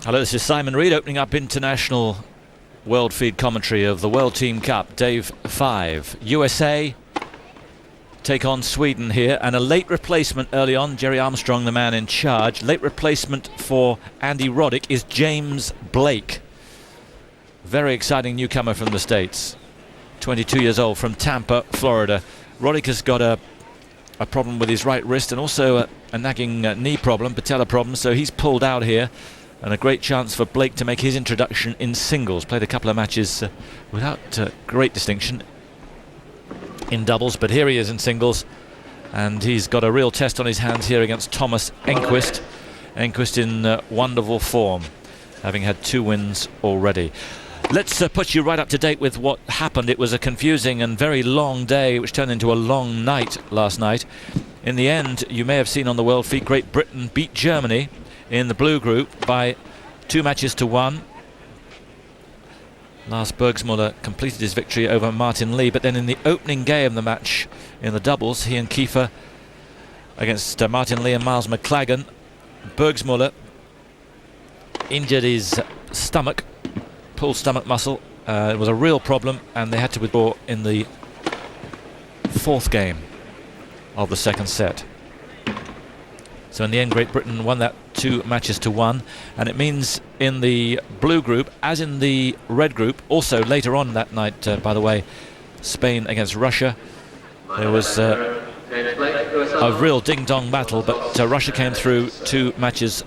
Hello, this is Simon Reed opening up international world feed commentary of the World Team Cup, day 5. USA take on Sweden here, and a late replacement early on. Jerry Armstrong, the man in charge. Late replacement for Andy Roddick is James Blake. Very exciting newcomer from the States. 22 years old, from Tampa, Florida. Roddick has got a problem with his right wrist and also a nagging knee problem, patella problem, so he's pulled out here. And a great chance for Blake to make his introduction in singles. Played a couple of matches without great distinction in doubles, but here he is in singles, and he's got a real test on his hands here against Thomas Enqvist. Enqvist in wonderful form, having had 2 wins already. Let's put you right up to date with what happened. It was a confusing and very long day, which turned into a long night last night. In the end, you may have seen on the world feed, Great Britain beat Germany in the blue group by 2 matches to 1. Lars Bergsmuller completed his victory over Martin Lee, but then in the opening game of the match in the doubles, he and Kiefer against Martin Lee and Miles McLagan, Bergsmuller injured his stomach, pulled stomach muscle. It was a real problem, and they had to withdraw in the 4th game of the 2nd set. So in the end, Great Britain won that 2 matches to 1, and it means in the blue group, as in the red group, also later on that night, by the way, Spain against Russia, there was a real ding-dong battle, but Russia came through 2 matches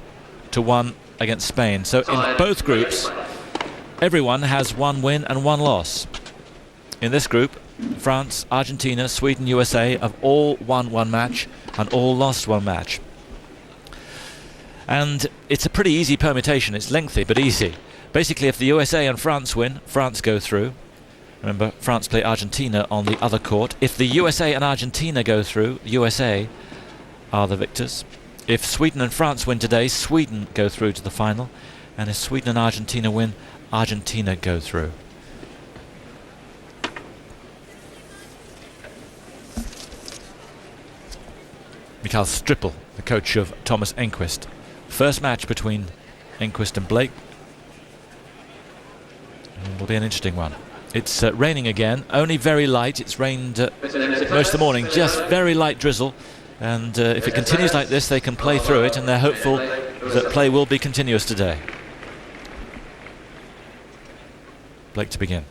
to 1 against Spain. So in both groups, everyone has 1 win and 1 loss. In this group, France, Argentina, Sweden, USA have all won 1 match and all lost 1 match. And it's a pretty easy permutation. It's lengthy but easy. Basically, if the USA and France win, France go through. Remember, France play Argentina on the other court. If the USA and Argentina go through, USA are the victors. If Sweden and France win today, Sweden go through to the final. And if Sweden and Argentina win, Argentina go through. Mikael Strippel, the coach of Thomas Enqvist. First match between Enqvist and Blake. It will be an interesting one. It's raining again, only very light. It's rained most of the morning, just very light drizzle. And if it continues like this, they can play through it, and they're hopeful that play will be continuous today. Blake to begin.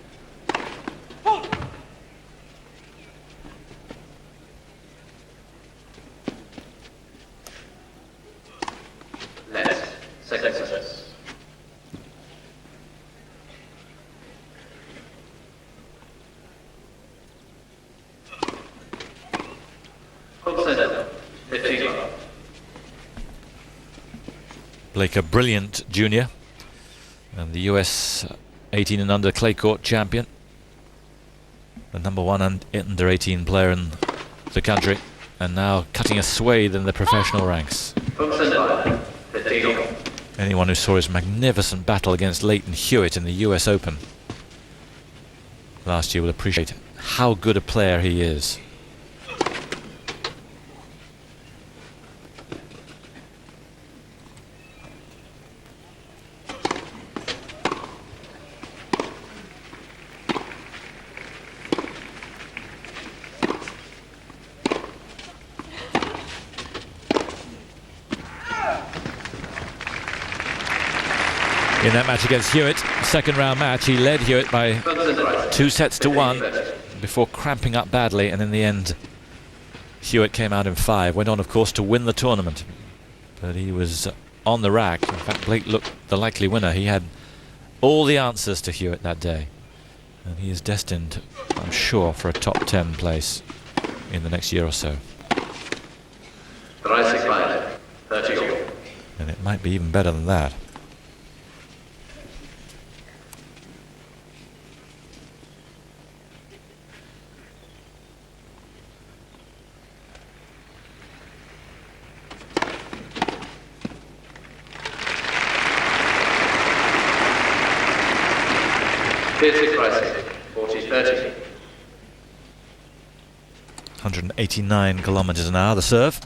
Blake, a brilliant junior, and the US 18 and under clay court champion, the #1 and under 18 player in the country, and now cutting a swathe in the professional ranks. Anyone who saw his magnificent battle against Leighton Hewitt in the US Open last year will appreciate how good a player he is. In that match against Hewitt, second round match, he led Hewitt by 2 sets to 1 before cramping up badly, and in the end Hewitt came out in 5. Went on, of course, to win the tournament, but he was on the rack. In fact, Blake looked the likely winner. He had all the answers to Hewitt that day, and he is destined, I'm sure, for a top 10 place in the next year or so. And it might be even better than that. Basic pricing, 40-30. 189 kilometers an hour, the serve.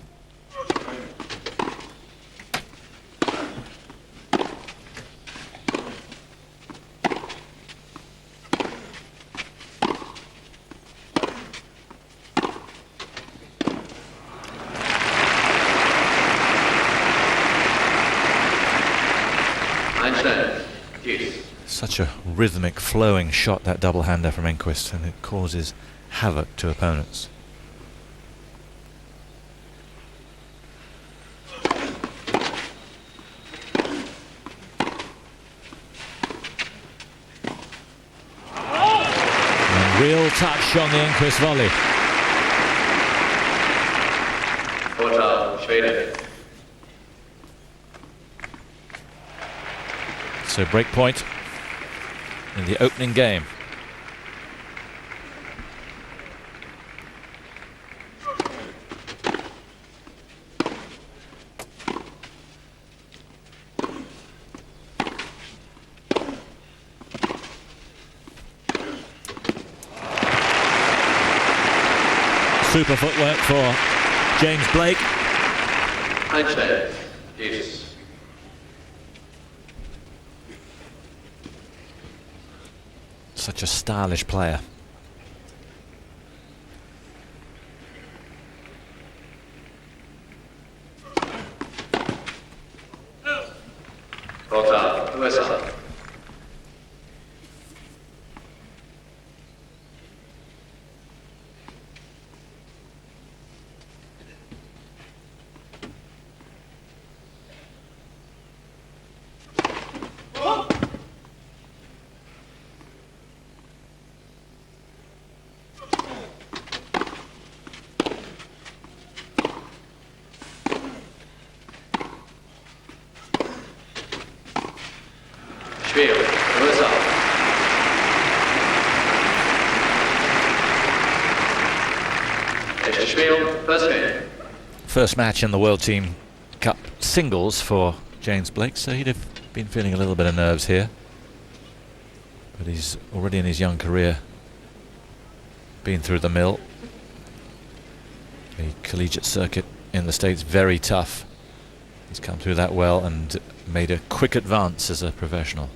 Einstein, deuce. Such a rhythmic, flowing shot, that double-hander from Enqvist, and it causes havoc to opponents. And real touch on the Enqvist volley. Vorteil, Schweden. So break point in the opening game. Super footwork for James Blake. Einstein, deuce. Such a stylish player. Vorteil, USA. Spiel, USA. Nächstes Spiel, first game. First match in the World Team Cup singles for James Blake, so he'd have been feeling a little bit of nerves here. But he's already in his young career been through the mill. The collegiate circuit in the States, very tough. He's come through that well and made a quick advance as a professional.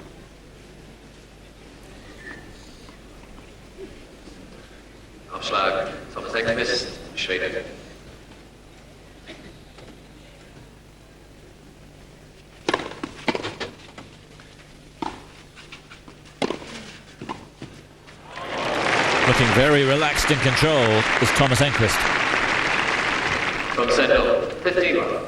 Abschlag, Thomas Enqvist, Schweden. Looking very relaxed in control is Thomas Enqvist. From Sendel, 15-1.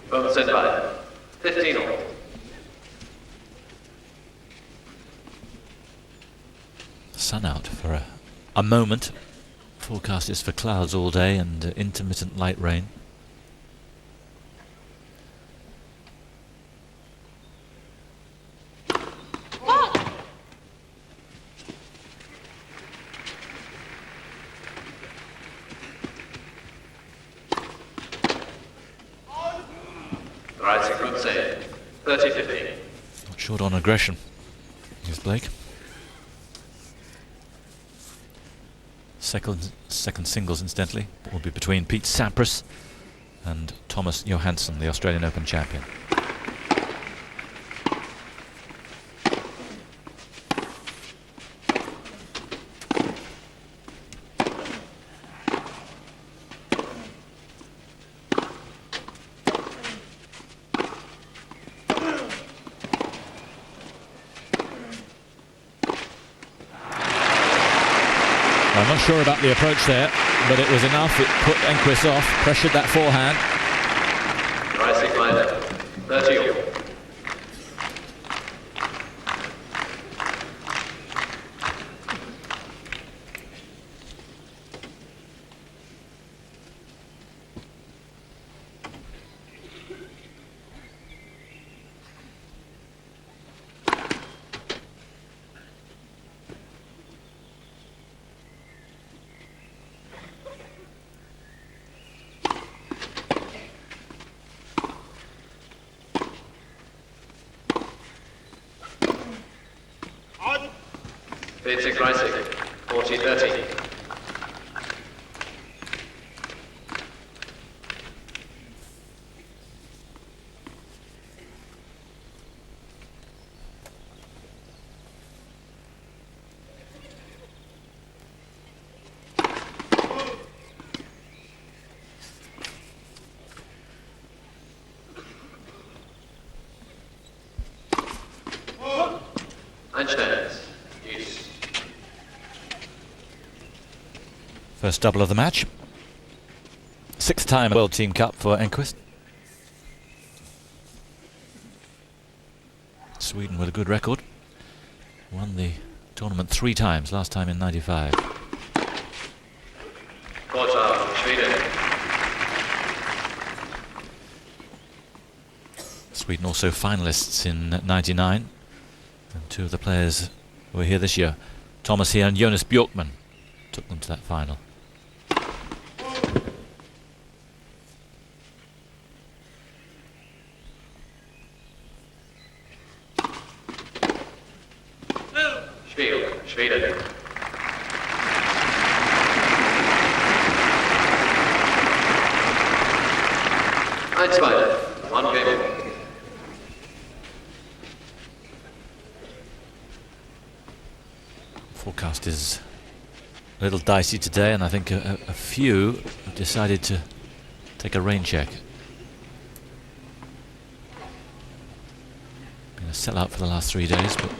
From Sendel, 15-all. Sun out for a moment. Forecast is for clouds all day and intermittent light rain. Right, good save. 30-15. Not short on aggression. Here's Blake. Second singles, incidentally, will be between Pete Sampras and Thomas Johansson, the Australian Open champion. I'm not sure about the approach there, but it was enough. It put Enqvist off, pressured that forehand. Rising line, 30-all. Basic rising, 40-30. First double of the match. 6th time World Team Cup for Enqvist. Sweden with a good record. Won the tournament 3 times, last time in '95. Sweden. Sweden also finalists in '99. And 2 of the players who were here this year, Thomas here and Jonas Björkman, took them to that final. Sweden. Enqvist, 1 game. Forecast is a little dicey today, and I think a few have decided to take a rain check. Been a sellout for the last 3 days, but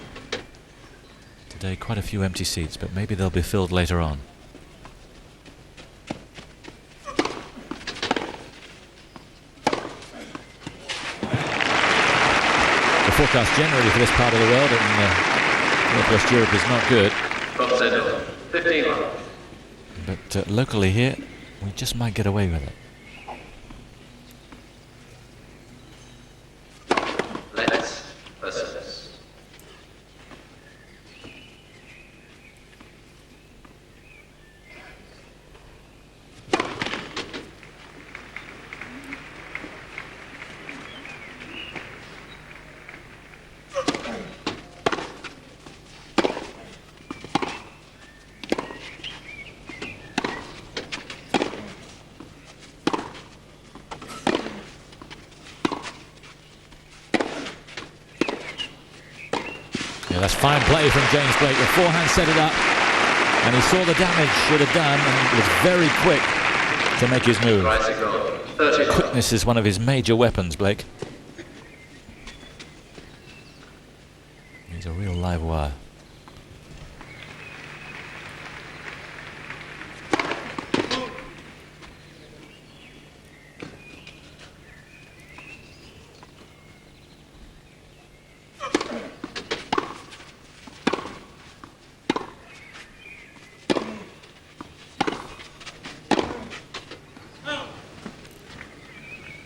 today quite a few empty seats, but maybe they'll be filled later on. The forecast generally for this part of the world in Northwest Europe is not good. 15. But locally here, we just might get away with it. Let's versus. Yeah, that's fine play from James Blake. The forehand set it up, and he saw the damage should have done, and was very quick to make his move. Quickness is one of his major weapons, Blake. He's a real live wire.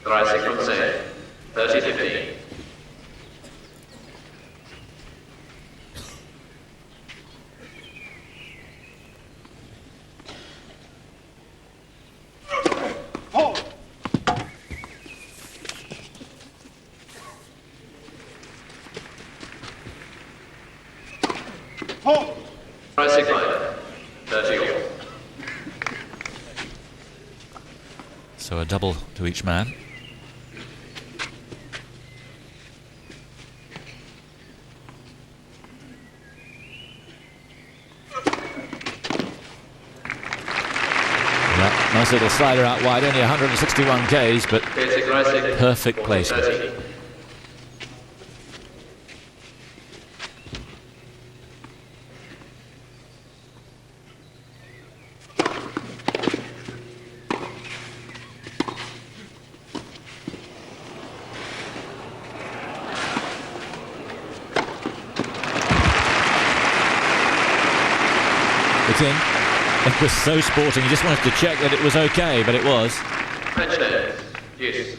Right 30-15. Right 30. So a double to each man. Nice little slider out wide, only 161 Ks, but perfect placement. It's in. It was so sporting, he just wanted to check that it was okay, but it was. Yes.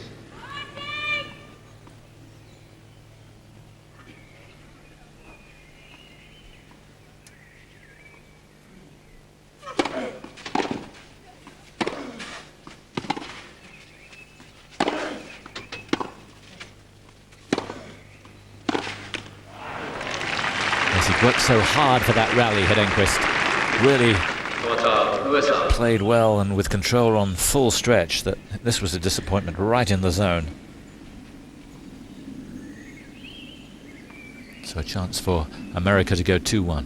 Yes, he worked so hard for that rally, had Enqvist. Really played well and with control on full stretch, that this was a disappointment right in the zone. So a chance for America to go 2-1.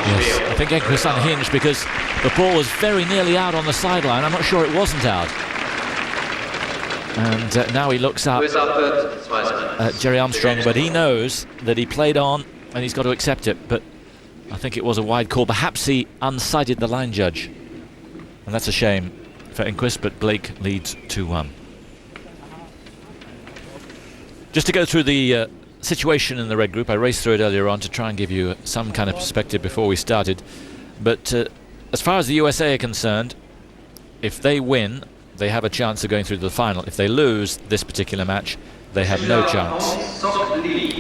Yes, I think Enqvist unhinged because the ball was very nearly out on the sideline. I'm not sure it wasn't out. And now he looks up at Jerry Armstrong, but he knows that he played on and he's got to accept it. But I think it was a wide call. Perhaps he unsighted the line judge. And that's a shame for Enqvist, but Blake leads 2-1. Just to go through the situation in the red group, I raced through it earlier on to try and give you some kind of perspective before we started. But as far as the USA are concerned, if they win, they have a chance of going through to the final. If they lose this particular match, they have no chance.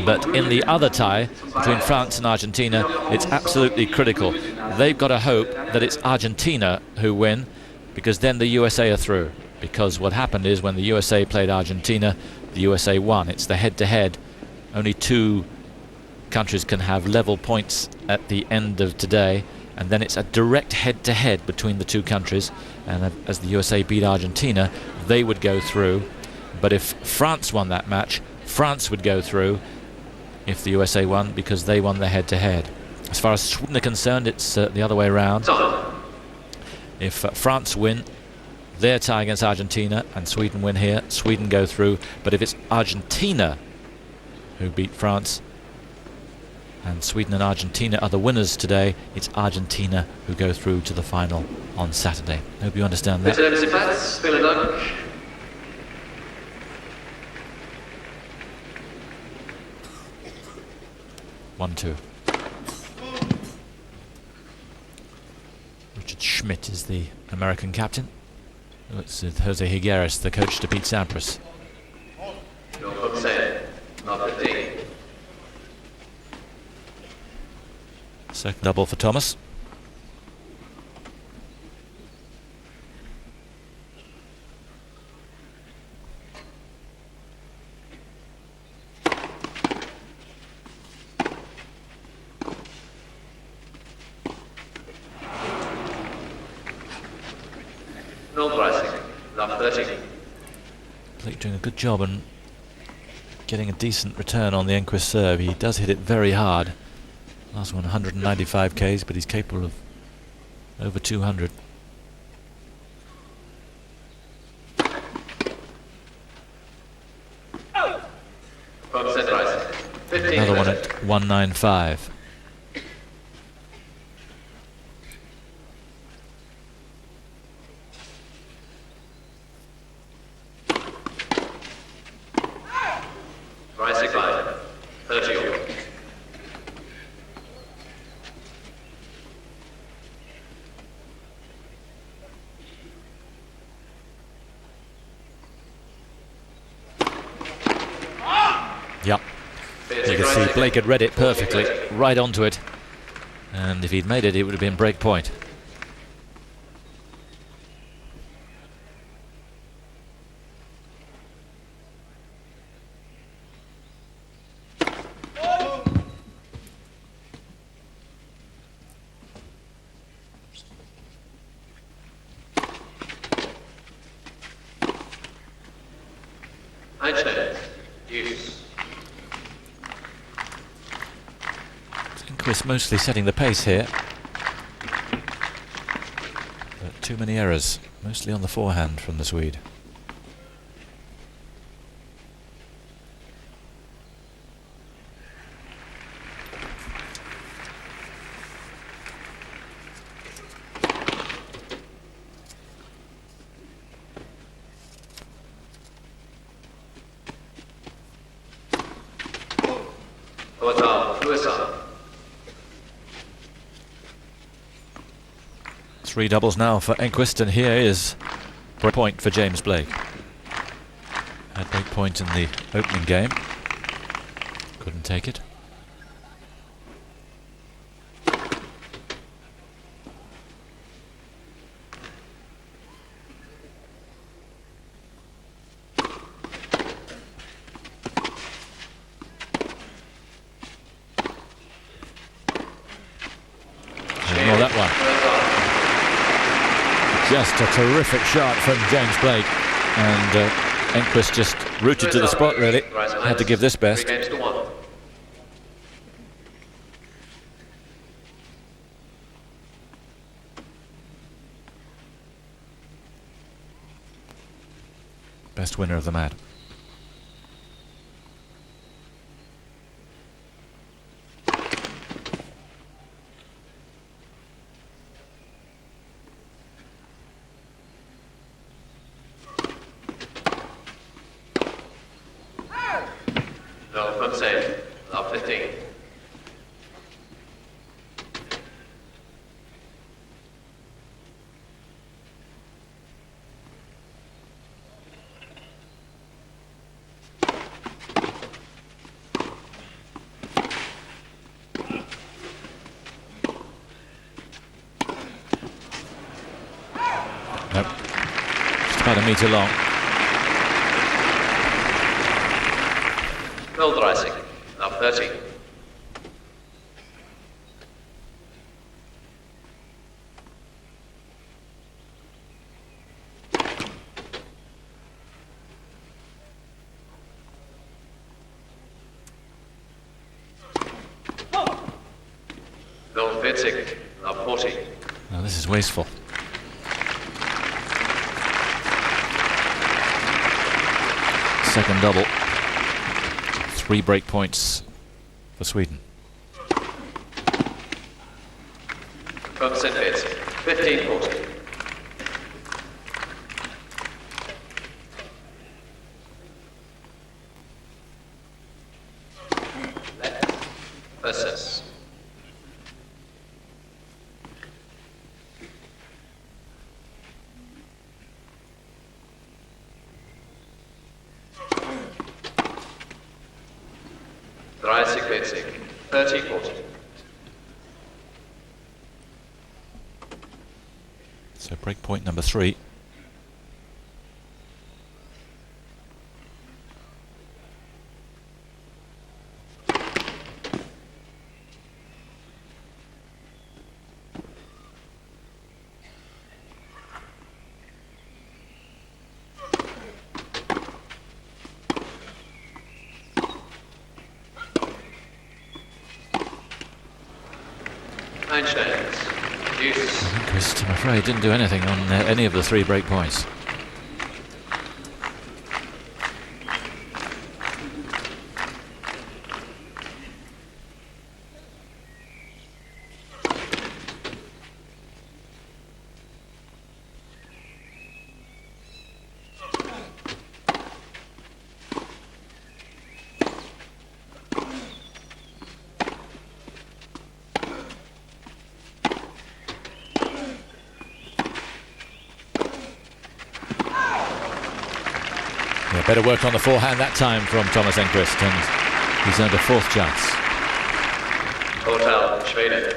But in the other tie between France and Argentina, it's absolutely critical. They've got to hope that it's Argentina who win, because then the USA are through. Because what happened is when the USA played Argentina, the USA won. It's the head-to-head. Only two countries can have level points at the end of today, and then it's a direct head-to-head between the two countries. And as the USA beat Argentina, they would go through. But if France won that match, France would go through if the USA won, because they won the head-to-head. As far as Sweden are concerned, it's the other way around. If France win, their tie against Argentina, and Sweden win here, Sweden go through. But if it's Argentina who beat France, and Sweden and Argentina are the winners today, it's Argentina who go through to the final on Saturday. Hope you understand that. 1-2. Richard Schmidt is the American captain. It's Jose Higueras, the coach to Pete Sampras. Second double for Thomas. Blake doing a good job and getting a decent return on the Enqvist serve. He does hit it very hard. Last one 195 Ks, but he's capable of over 200. Another one at 195. Yep, you can see Blake had read it perfectly, right onto it, and if he'd made it, it would have been break point. Enqvist mostly setting the pace here, but too many errors, mostly on the forehand from the Swede. Three doubles now for Enqvist, and here is break point for James Blake. Had break point in the opening game, couldn't take it. Ignore that one. Just a terrific shot from James Blake, and Enqvist just rooted to the spot, really. Had to give this best. Best winner of the mat. No, from safe. Love 15. Nope. Just about a metre long. World Rising. Love 30. World 40. Love 40. Now this is wasteful. Second double. 3 break points for Sweden. From Enqvist. 15-40. Left. Versus. Enqvist. 30-40. So break point number 3. Enqvist, I'm afraid, didn't do anything on any of the 3 break points. Yeah, better work on the forehand that time from Thomas Enqvist, and he's earned a 4th chance. Hotel, Sweden.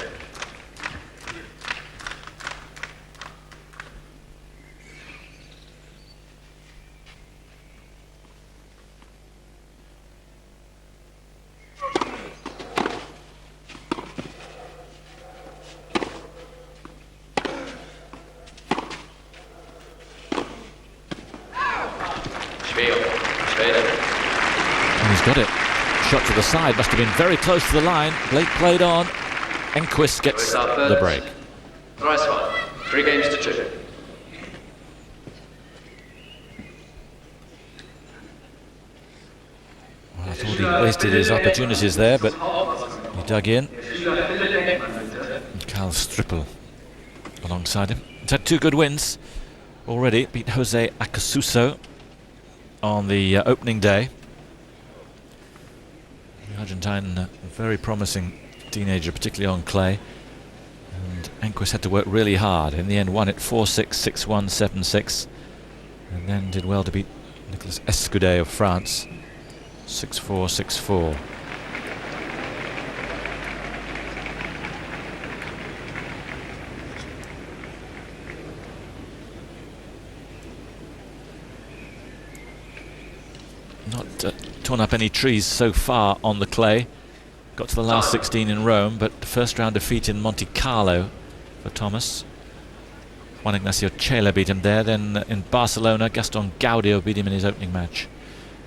And he's got it. Shot to the side, must have been very close to the line. Blake played on. Enqvist gets the break. Price 1. 3 games to 2. Well, I thought he wasted his opportunities there, but he dug in. And Carl Strippel alongside him. He's had 2 good wins already. Beat Jose Acasuso on the opening day. The Argentine, very promising teenager, particularly on clay. And Enqvist had to work really hard. In the end, won it 4-6, 6-1, 7-6. And then did well to beat Nicolas Escudé of France 6-4, 6-4. Not torn up any trees so far on the clay. Got to the last 16 in Rome, but first round defeat in Monte Carlo for Thomas. Juan Ignacio Chela beat him there. Then in Barcelona, Gaston Gaudio beat him in his opening match.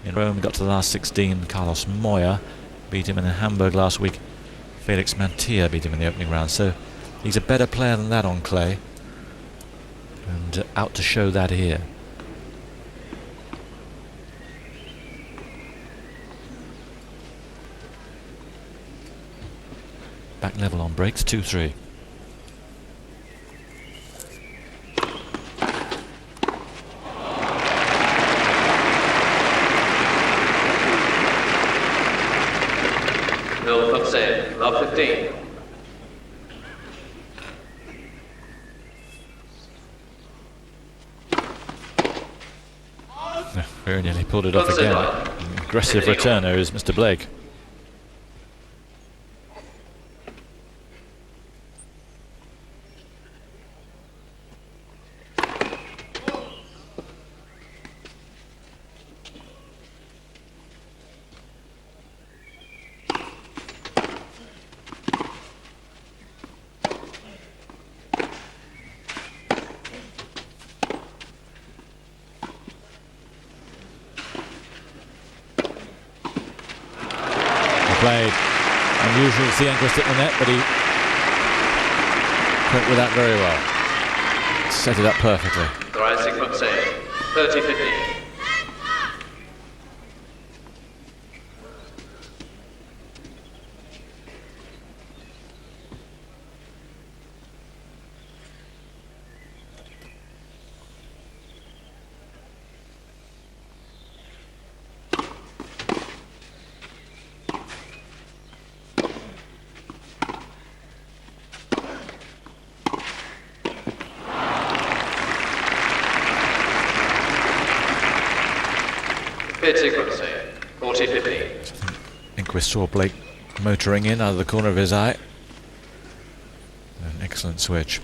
In Rome, he got to the last 16. Carlos Moya beat him in Hamburg last week. Felix Mantilla beat him in the opening round. So he's a better player than that on clay. And out to show that here. back level on breaks, 2-3. Bill from save, love 15. Very nearly pulled it off again. Aggressive returner is Mr. Blake. Played. Unusual to see Enqvist at the net, but he coped with that very well. Set it up perfectly. The rising from save, 30-15. Sequence, 40-15. Enqvist saw Blake motoring in out of the corner of his eye. An excellent switch.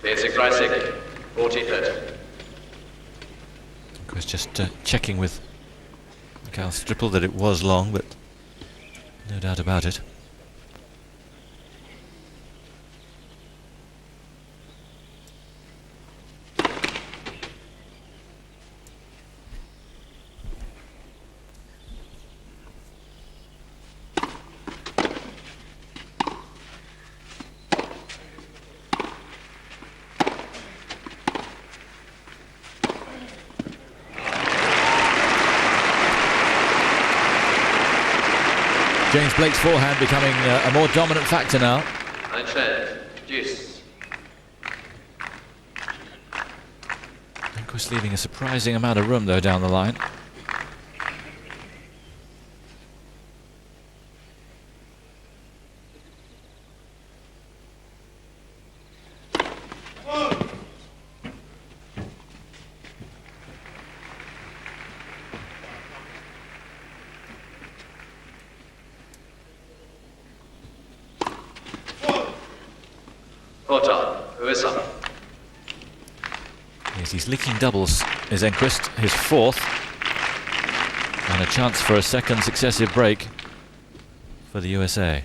Basic rising, 40-30. Enqvist just checking with Cal Stripple that it was long, but no doubt about it. James Blake's forehand becoming a more dominant factor now. Deuce. Enqvist leaving a surprising amount of room though down the line. Yes, he's leaking doubles, is Enqvist, his fourth, and a chance for a second successive break for the USA.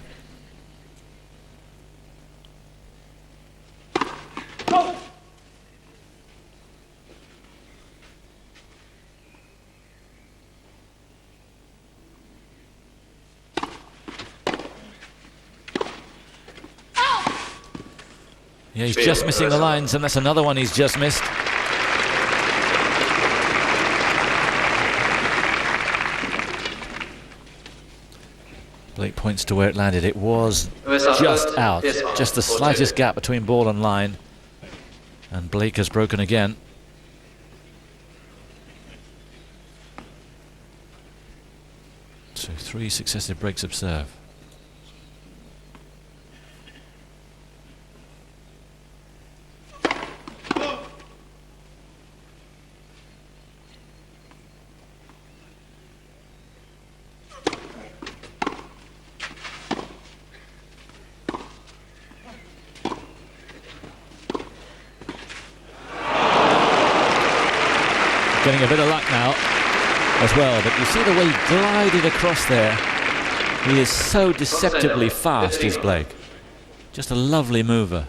Yeah, he's just missing the lines, and that's another one he's just missed. Blake points to where it landed. It was just out, just the slightest gap between ball and line. And Blake has broken again. So 3 successive breaks of serve. Getting a bit of luck now as well, but you see the way he glided across there. He is so deceptively fast, is Blake. Just a lovely mover.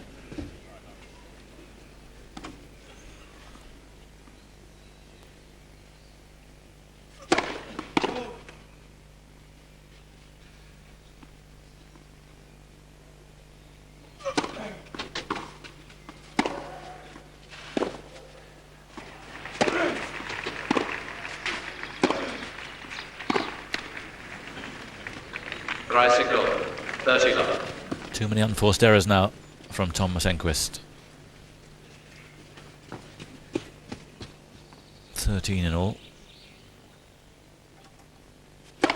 Tricycle, 30 love. Too many unforced errors now from Thomas Enqvist. 13 in all. And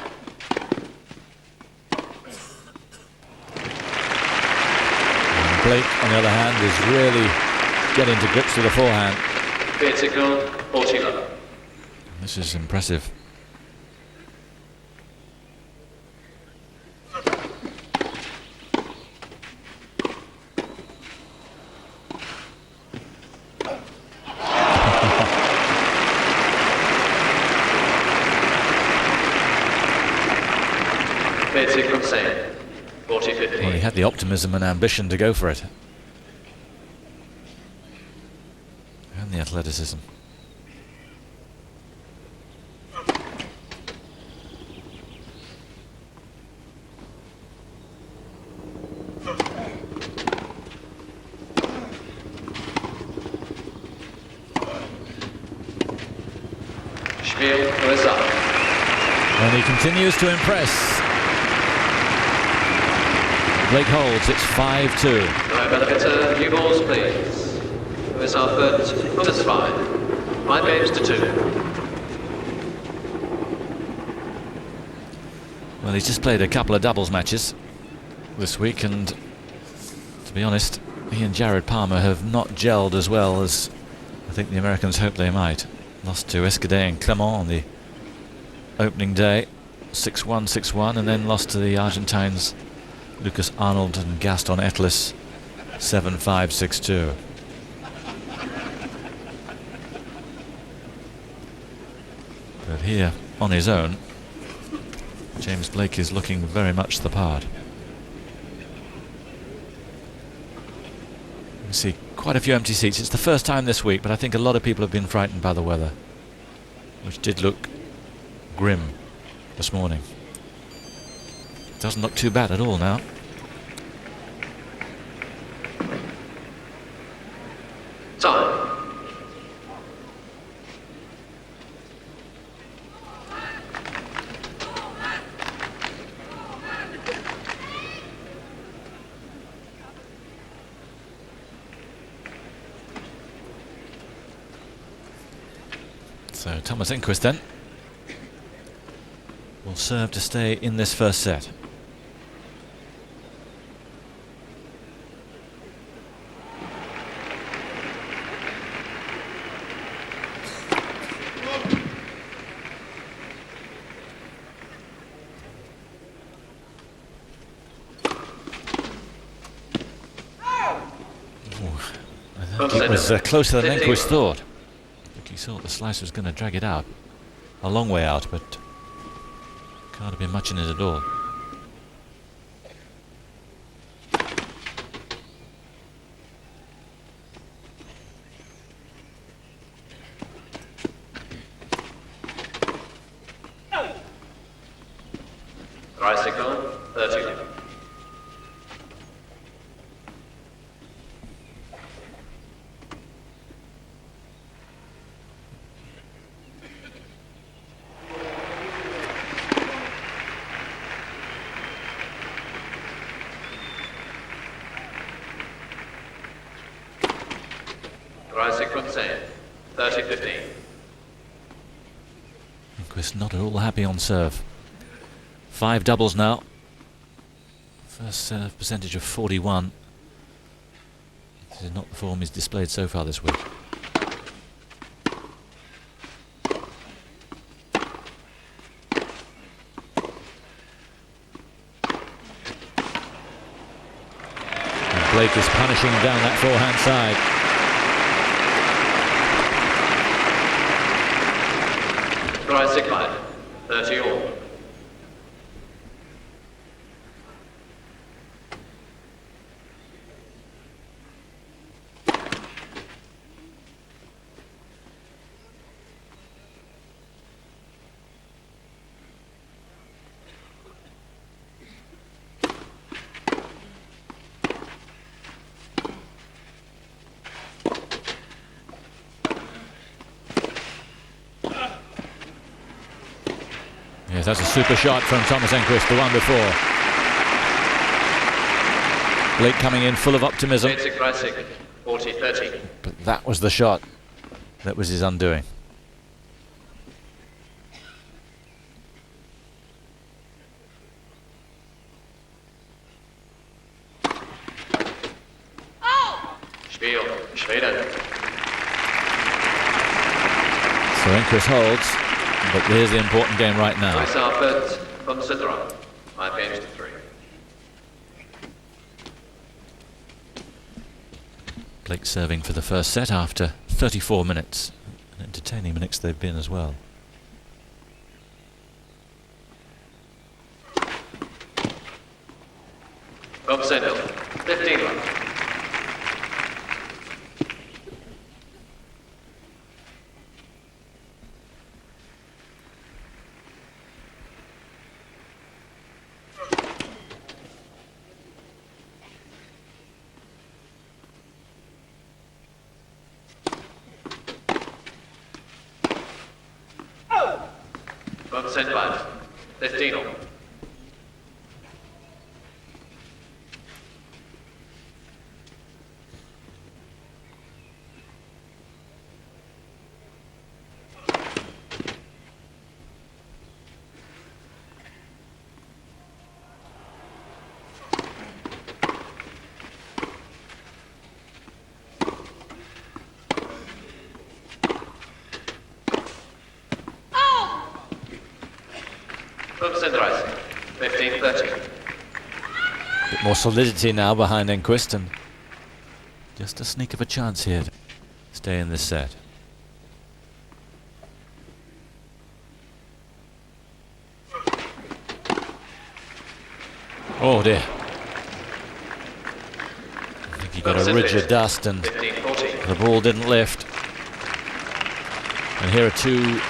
Blake, on the other hand, is really getting to grips with the forehand. Critical, 40 love. This is impressive. Critical same, 40-50. Well, he had the optimism and ambition to go for it. And the athleticism. Spiel is up. And he continues to impress. Blake holds, it's 5-2. Right, benefit, new balls, please. Lewis Alford, it's 5 games to 2. Well, he's just played a couple of doubles matches this week, and to be honest, he and Jared Palmer have not gelled as well as I think the Americans hoped they might. Lost to Escudé and Clement on the opening day, 6-1, 6-1, and then lost to the Argentines Lucas Arnold and Gaston Etlis, 7-5, 6-2. But here, on his own, James Blake is looking very much the part. You see quite a few empty seats. It's the first time this week, but I think a lot of people have been frightened by the weather, which did look grim this morning. Doesn't look too bad at all now. Time. So Thomas Enqvist then will serve to stay in this first set. It was closer than Enqvist thought. I think he thought the slice was going to drag it out. A long way out, but can't have been much in it at all. Tricycle, 30. Tricycle, same, 30-15. Enqvist not at all happy on serve. 5 doubles now. First serve percentage of 41. This is not the form he's displayed so far this week. And Blake is punishing down that forehand side. Tricycle, 30 all. Yes, that's a super shot from Thomas Enqvist, the one before. Blake coming in full of optimism. Basic pricing, 40-30. But that was the shot that was his undoing. Spiel, Schweden. So Enqvist holds, but here's the important game right now. US Arbet, Considera. 5 games to 3. Blake serving for the first set after 34 minutes. An entertaining minutes they've been as well. Bob Sendel, 15 left. Bob Sendel, 15 all. Bob Sendel, 15-30. Bit more solidity now behind Enqvist, and just a sneak of a chance here to stay in this set. Oh dear. I think he got a ridge of dust and 15-40. the ball didn't lift. And here are 2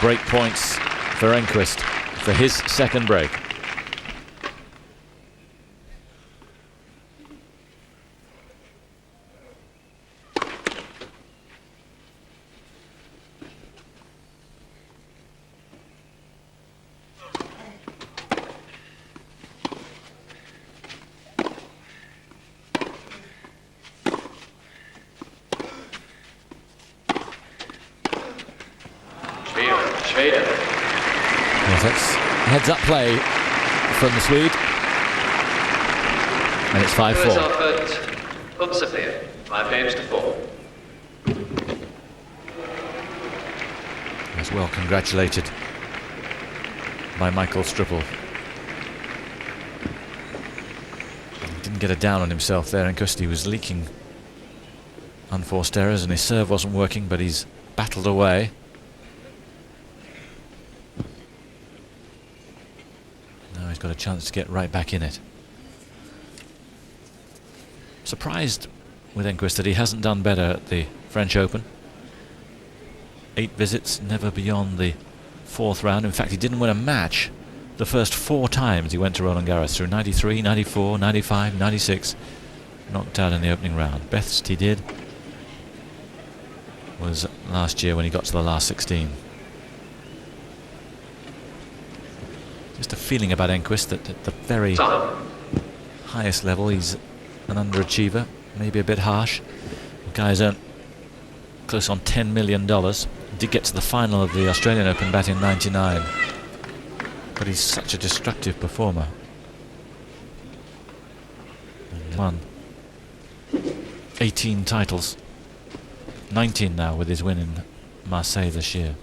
break points for Enqvist for his second break. Schweden. Yes, that's heads-up play from the Swede. And it's 5-4. US Arbet, Considera. 5 games to 4. As well congratulated by Michael Strupple. Didn't get a down on himself there, and Enqvist was leaking unforced errors and his serve wasn't working, but he's battled away. Now he's got a chance to get right back in it. Surprised with Enqvist that he hasn't done better at the French Open. 8 visits, never beyond the 4th round. In fact, he didn't win a match the first 4 times he went to Roland Garros, through 93, 94, 95, 96. Knocked out in the opening round. Best he did was last year when he got to the last 16. Just a feeling about Enqvist that at the very highest level he's an underachiever, maybe a bit harsh. The guy's earned close on $10 million. Did get to the final of the Australian Open back in '99, but he's such a destructive performer. And won 18 titles, 19 now with his win in Marseille this year.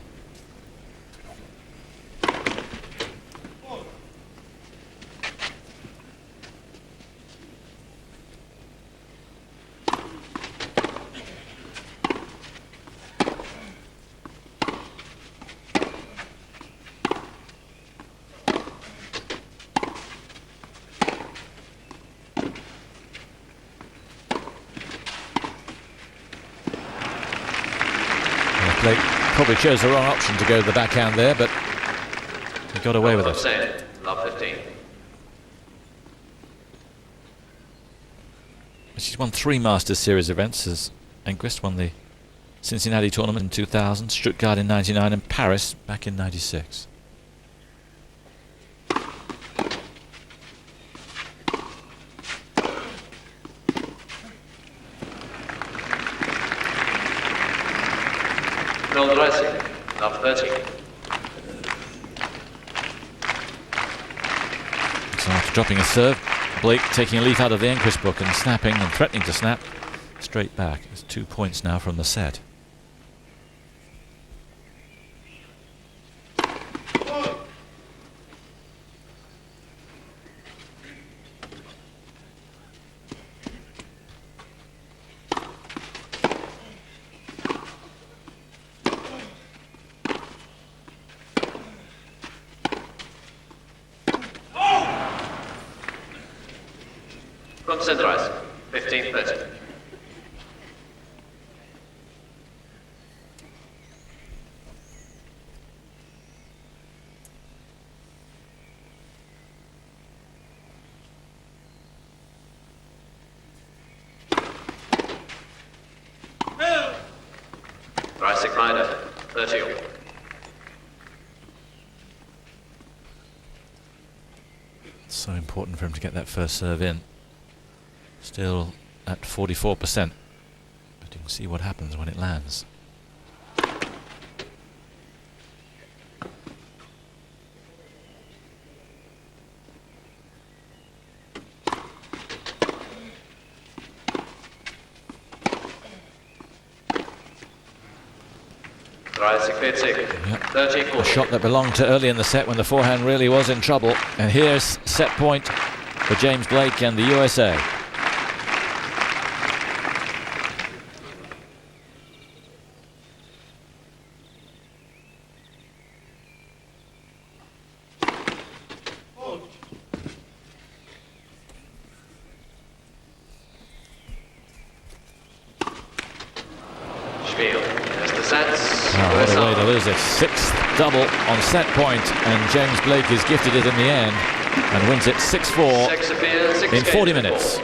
Blake probably chose the wrong option to go to the backhand there, but he got away with it. Love 15. She's won 3 Masters Series events, as Enqvist won the Cincinnati tournament in 2000, Stuttgart in '99, and Paris back in '96. Number 13. So after dropping a serve, Blake taking a leaf out of the Enqvist book and snapping and threatening to snap straight back. It's 2 points now from the set. Concentrise. 15-30. Rising minor. 30. It's so important for him to get that first serve in. Still at 44%, but you can see what happens when it lands. Yep. A shot that belonged to early in the set when the forehand really was in trouble. And here's set point for James Blake and the USA. What a way to lose it. Sixth double on set point, and James Blake is gifted it in the end and wins it 6-4 in 40 minutes.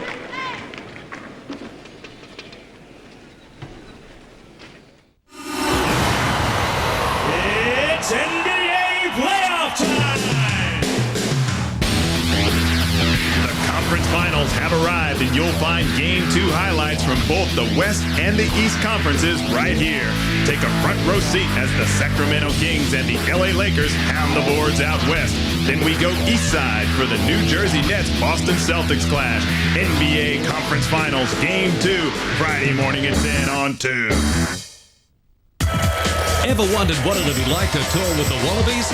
It's NBA playoff time! The conference finals have arrived, and you'll find Game 2 highlights from both the West and the East conferences right here. Take a front row seat as the Sacramento Kings and the LA Lakers pound the boards out west. Then we go east side for the New Jersey Nets Boston Celtics clash. NBA Conference Finals Game 2, Friday morning at 10 on 2. Ever wondered what it'd be like to tour with the Wallabies?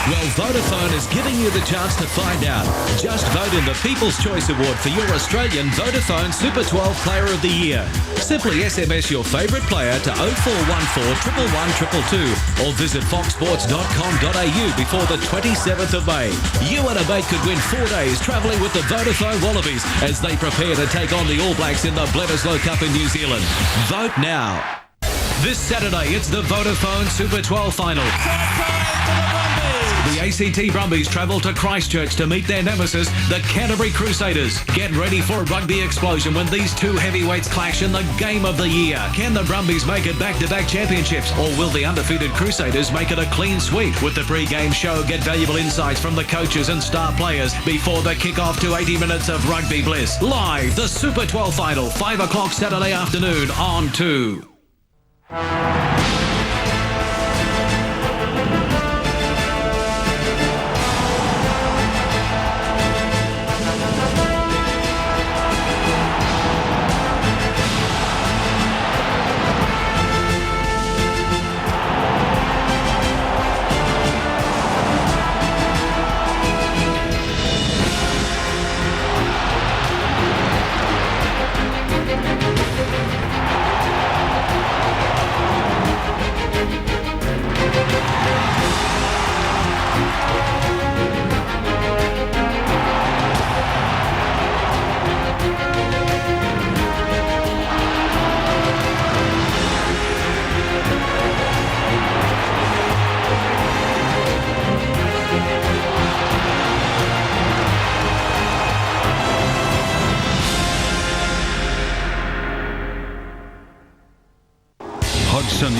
Well, Vodafone is giving you the chance to find out. Just vote in the People's Choice Award for your Australian Vodafone Super 12 Player of the Year. Simply SMS your favourite player to 0414 111 222 or visit foxsports.com.au before the 27th of May. You and a mate could win 4 days travelling with the Vodafone Wallabies as they prepare to take on the All Blacks in the Bledisloe Cup in New Zealand. Vote now. This Saturday, it's the Vodafone Super 12 Final. The ACT Brumbies travel to Christchurch to meet their nemesis, the Canterbury Crusaders. Get ready for a rugby explosion when these two heavyweights clash in the game of the year. Can the Brumbies make it back-to-back championships, or will the undefeated Crusaders make it a clean sweep? With the pre-game show, get valuable insights from the coaches and star players before the kick-off to 80 minutes of rugby bliss. Live, the Super 12 Final, 5 o'clock Saturday afternoon on 2.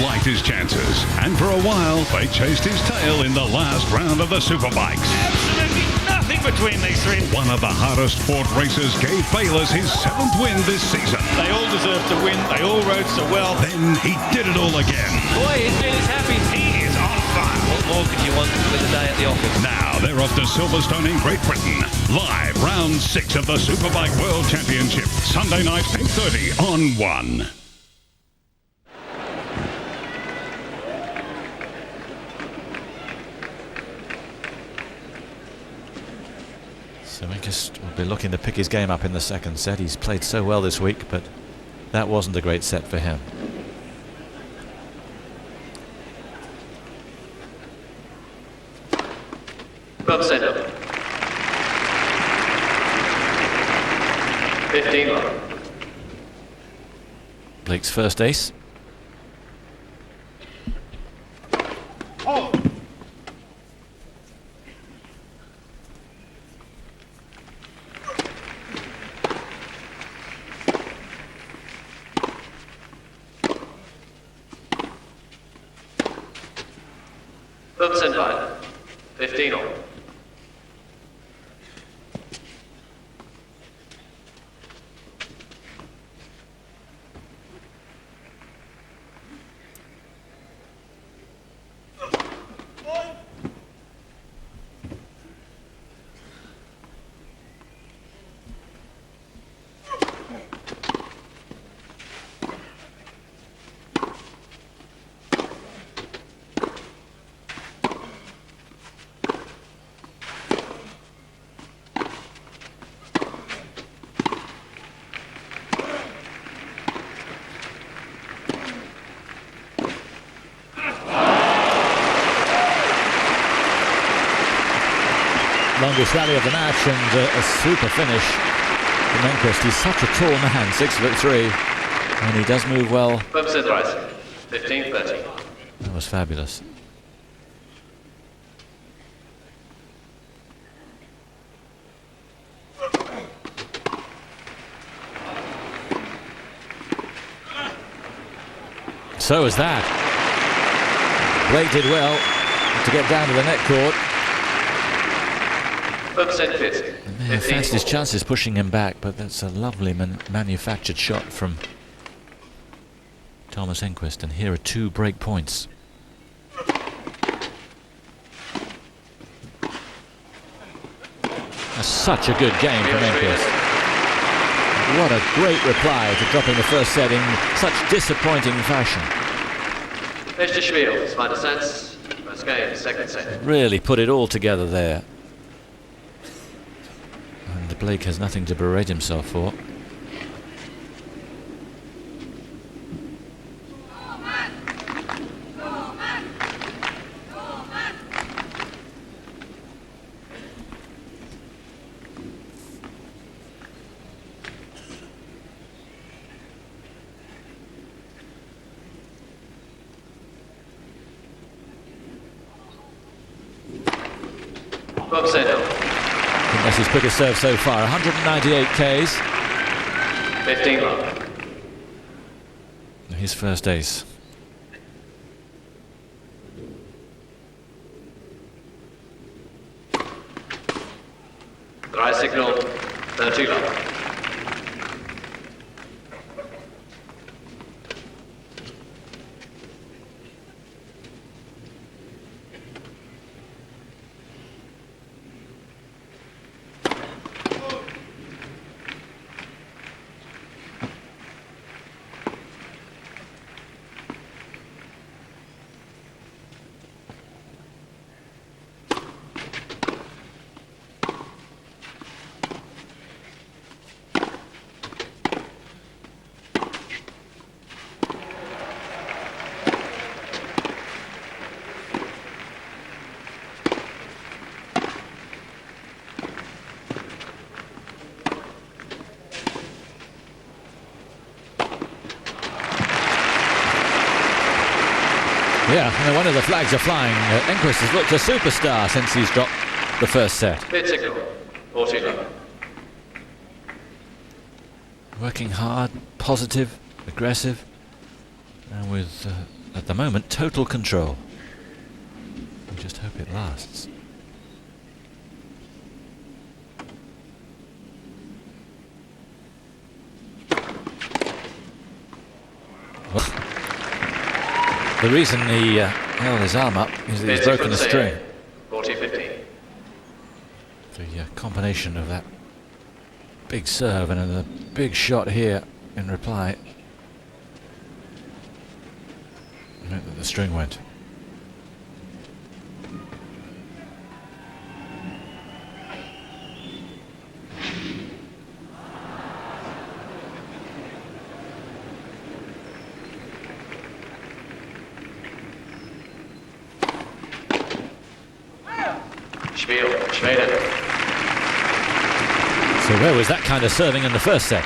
Liked his chances, and for a while they chased his tail in the last round of the Superbikes. Absolutely nothing between these three. One of the hardest fought races gave Bayliss his 7th win this season. They all deserve to win. They all rode so well. Then he did it all again. Boy, he's happy. He is on fire. What more could you want with a day at the office? Now they're off to Silverstone in Great Britain. Live round 6 of the Superbike World Championship. Sunday night, 8:30 on 1. So Enqvist will be looking to pick his game up in the second set. He's played so well this week, but that wasn't a great set for him. Club center. 15 love. Blake's first ace. Club center. 15 all. Longest rally of the match and a super finish from Enqvist. He's such a tall man, 6'3", and he does move well. Club center rise. 15-30. That was fabulous. So is that. Blake did well to get down to the net court. May have fancied his chances pushing him back, but that's a lovely manufactured shot from Thomas Enqvist, and here are 2 break points. That's such a good game from Enqvist. What a great reply to dropping the first set in such disappointing fashion. Mr. Schmiel, final sets. First game, second set. Really put it all together there. And Blake has nothing to berate himself for. That's his quickest serve so far. 198 Ks. 15 love. His first ace. Dry signal. 30 love. Yeah, no wonder the flags are flying. Enqvist has looked a superstar since he's dropped the first set. Bid signal. 14 love. Working hard, positive, aggressive, and with, at the moment, total control. We just hope it lasts. The reason he held his arm up is that he's broken the string. 40-15. The combination of that big serve and a big shot here in reply meant that the string went. Schweden. So where was that kind of serving in the first set?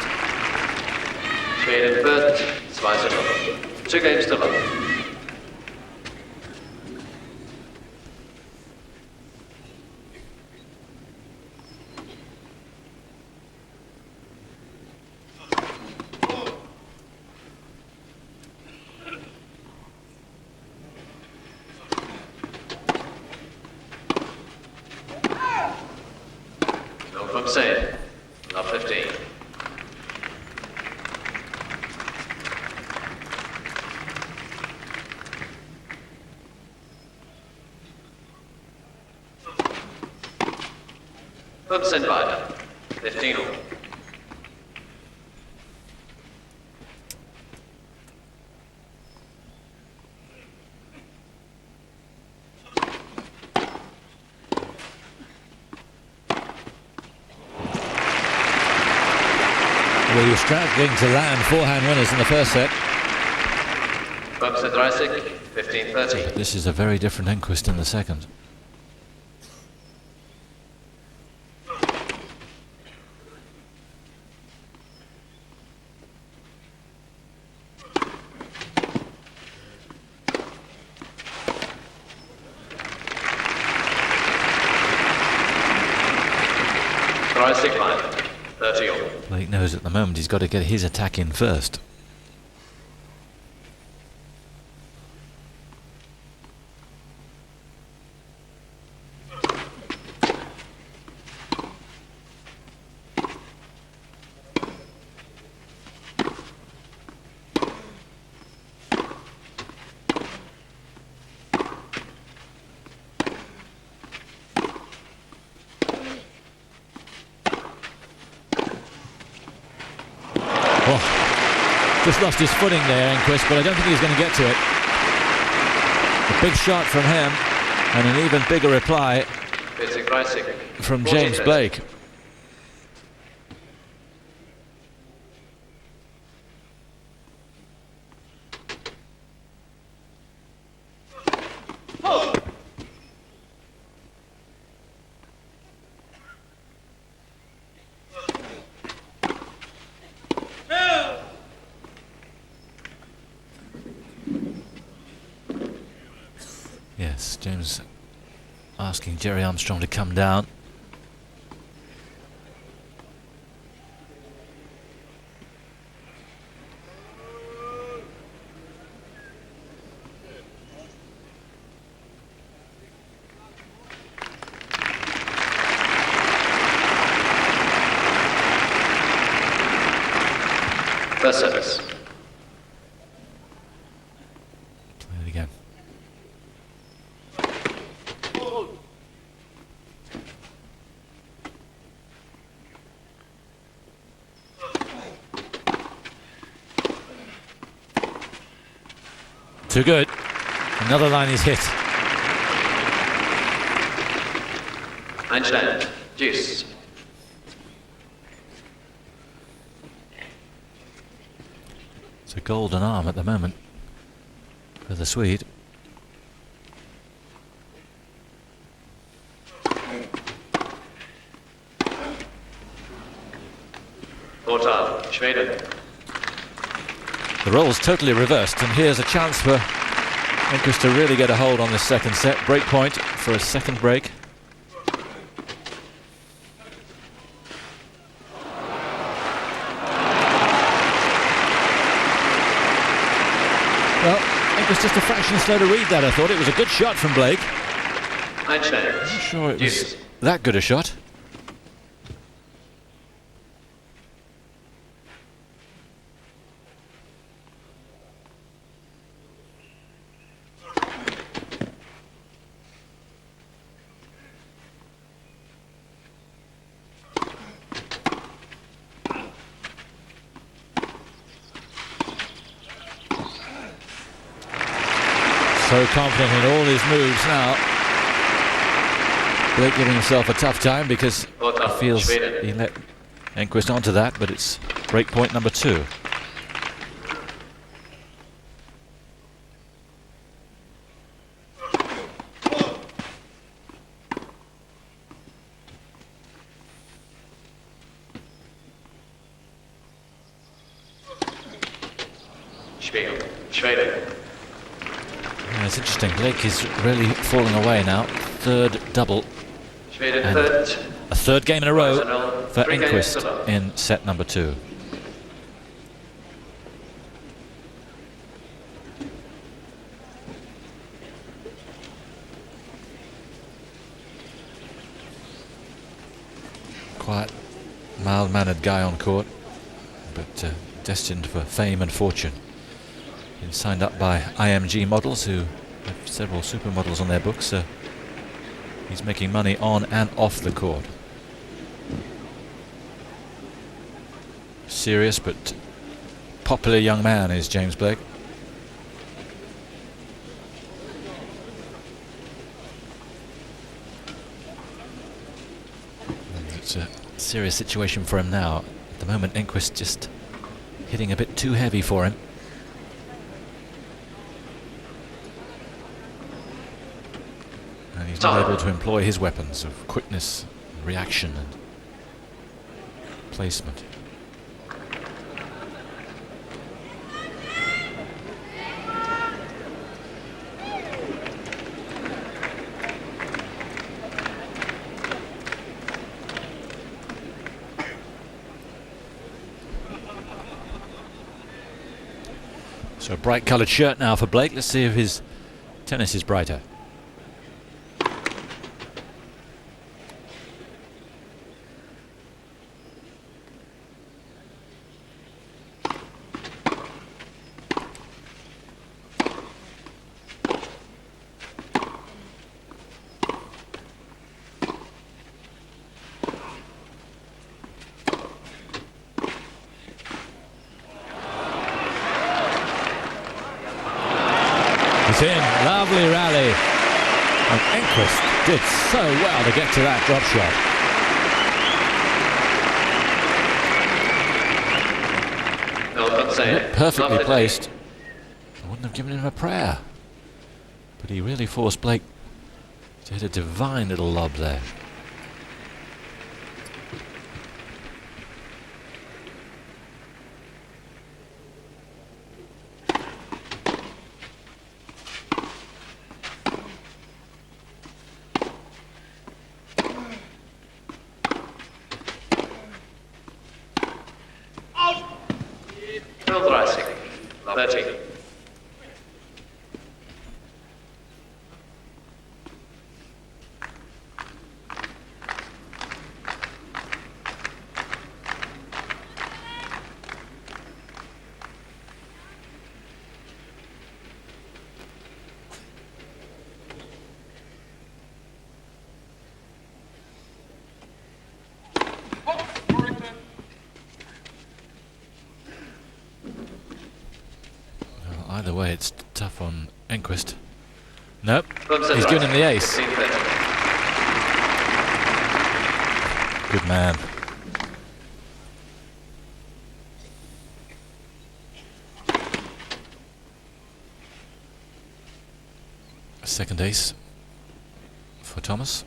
Schweden führt 2-0. 2 games to love. From Sane, love 15. From Sane weiter, 15 all. Well, you're struggling to land forehand winners in the first set. From Sane 15-30. This is a very different Enqvist in the second. Blake knows at the moment he's got to get his attack in first. Just lost his footing there, Enqvist, but I don't think he's going to get to it. A big shot from him, and an even bigger reply from James Blake. Yes, James asking Jerry Armstrong to come down. First service. Play it again. Too good. Another line is hit. Einstein, Deuce. It's a golden arm at the moment for the Swede. Portal, Schweden. The role's totally reversed, and here's a chance for Enqvist to really get a hold on this second set. Break point for a second break. Well, Enqvist just a fraction slow to read that, I thought. It was a good shot from Blake. Einstein. I'm not sure it was that good a shot. So confident in all his moves now. Blake giving himself a tough time because he feels he let Enqvist onto that, but it's break point number 2. Yeah, it's interesting. Blake is really falling away now. Third double. And a third game in a row for Enqvist in set number 2. Quiet, mild-mannered guy on court, but destined for fame and fortune. Been signed up by IMG Models, who have several supermodels on their books. He's making money on and off the court. Serious but popular young man is James Blake. And it's a serious situation for him now. At the moment, Enqvist just hitting a bit too heavy for him. And he's not able to employ his weapons of quickness, and reaction and placement. So a bright coloured shirt now for Blake. Let's see if his tennis is brighter. It's in. Lovely rally. And Enqvist did so well to get to that drop shot. Perfectly placed. I wouldn't have given him a prayer. But he really forced Blake to hit a divine little lob there. Either way, it's tough on Enqvist. Nope, he's given him the ace. Good man. A second ace for Thomas.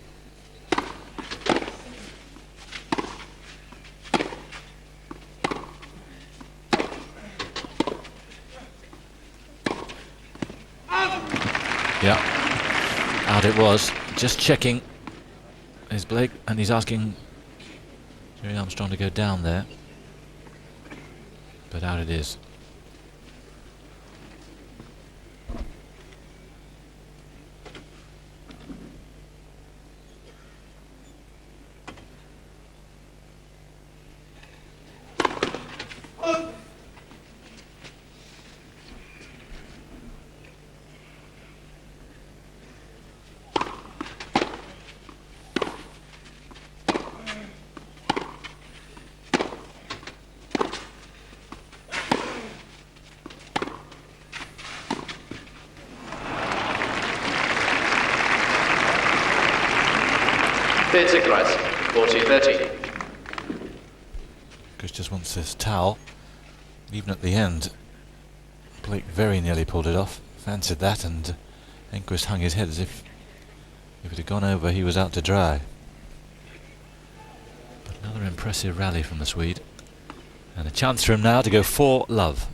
Yeah, out it was. Just checking. There's Blake, and he's asking Jerry Armstrong to go down there. But out it is. Vierte Kreis, 40-13. Chris just wants this towel. Even at the end, Blake very nearly pulled it off. Fancied that, and Enqvist hung his head as if it had gone over, he was out to dry. But another impressive rally from the Swede. And a chance for him now to go 4-love.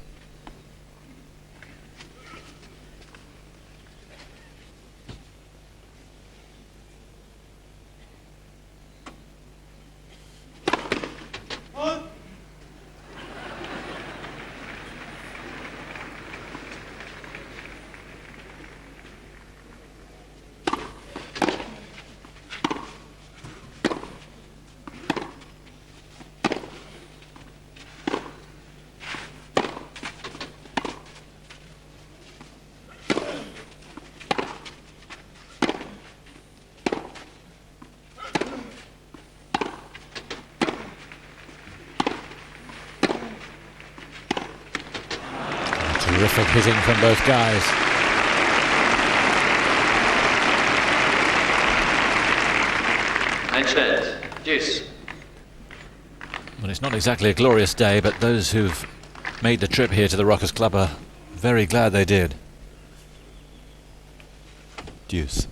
Terrific hitting from both guys. Einstein, deuce. Well, it's not exactly a glorious day, but those who've made the trip here to the Rockers Club are very glad they did. Deuce.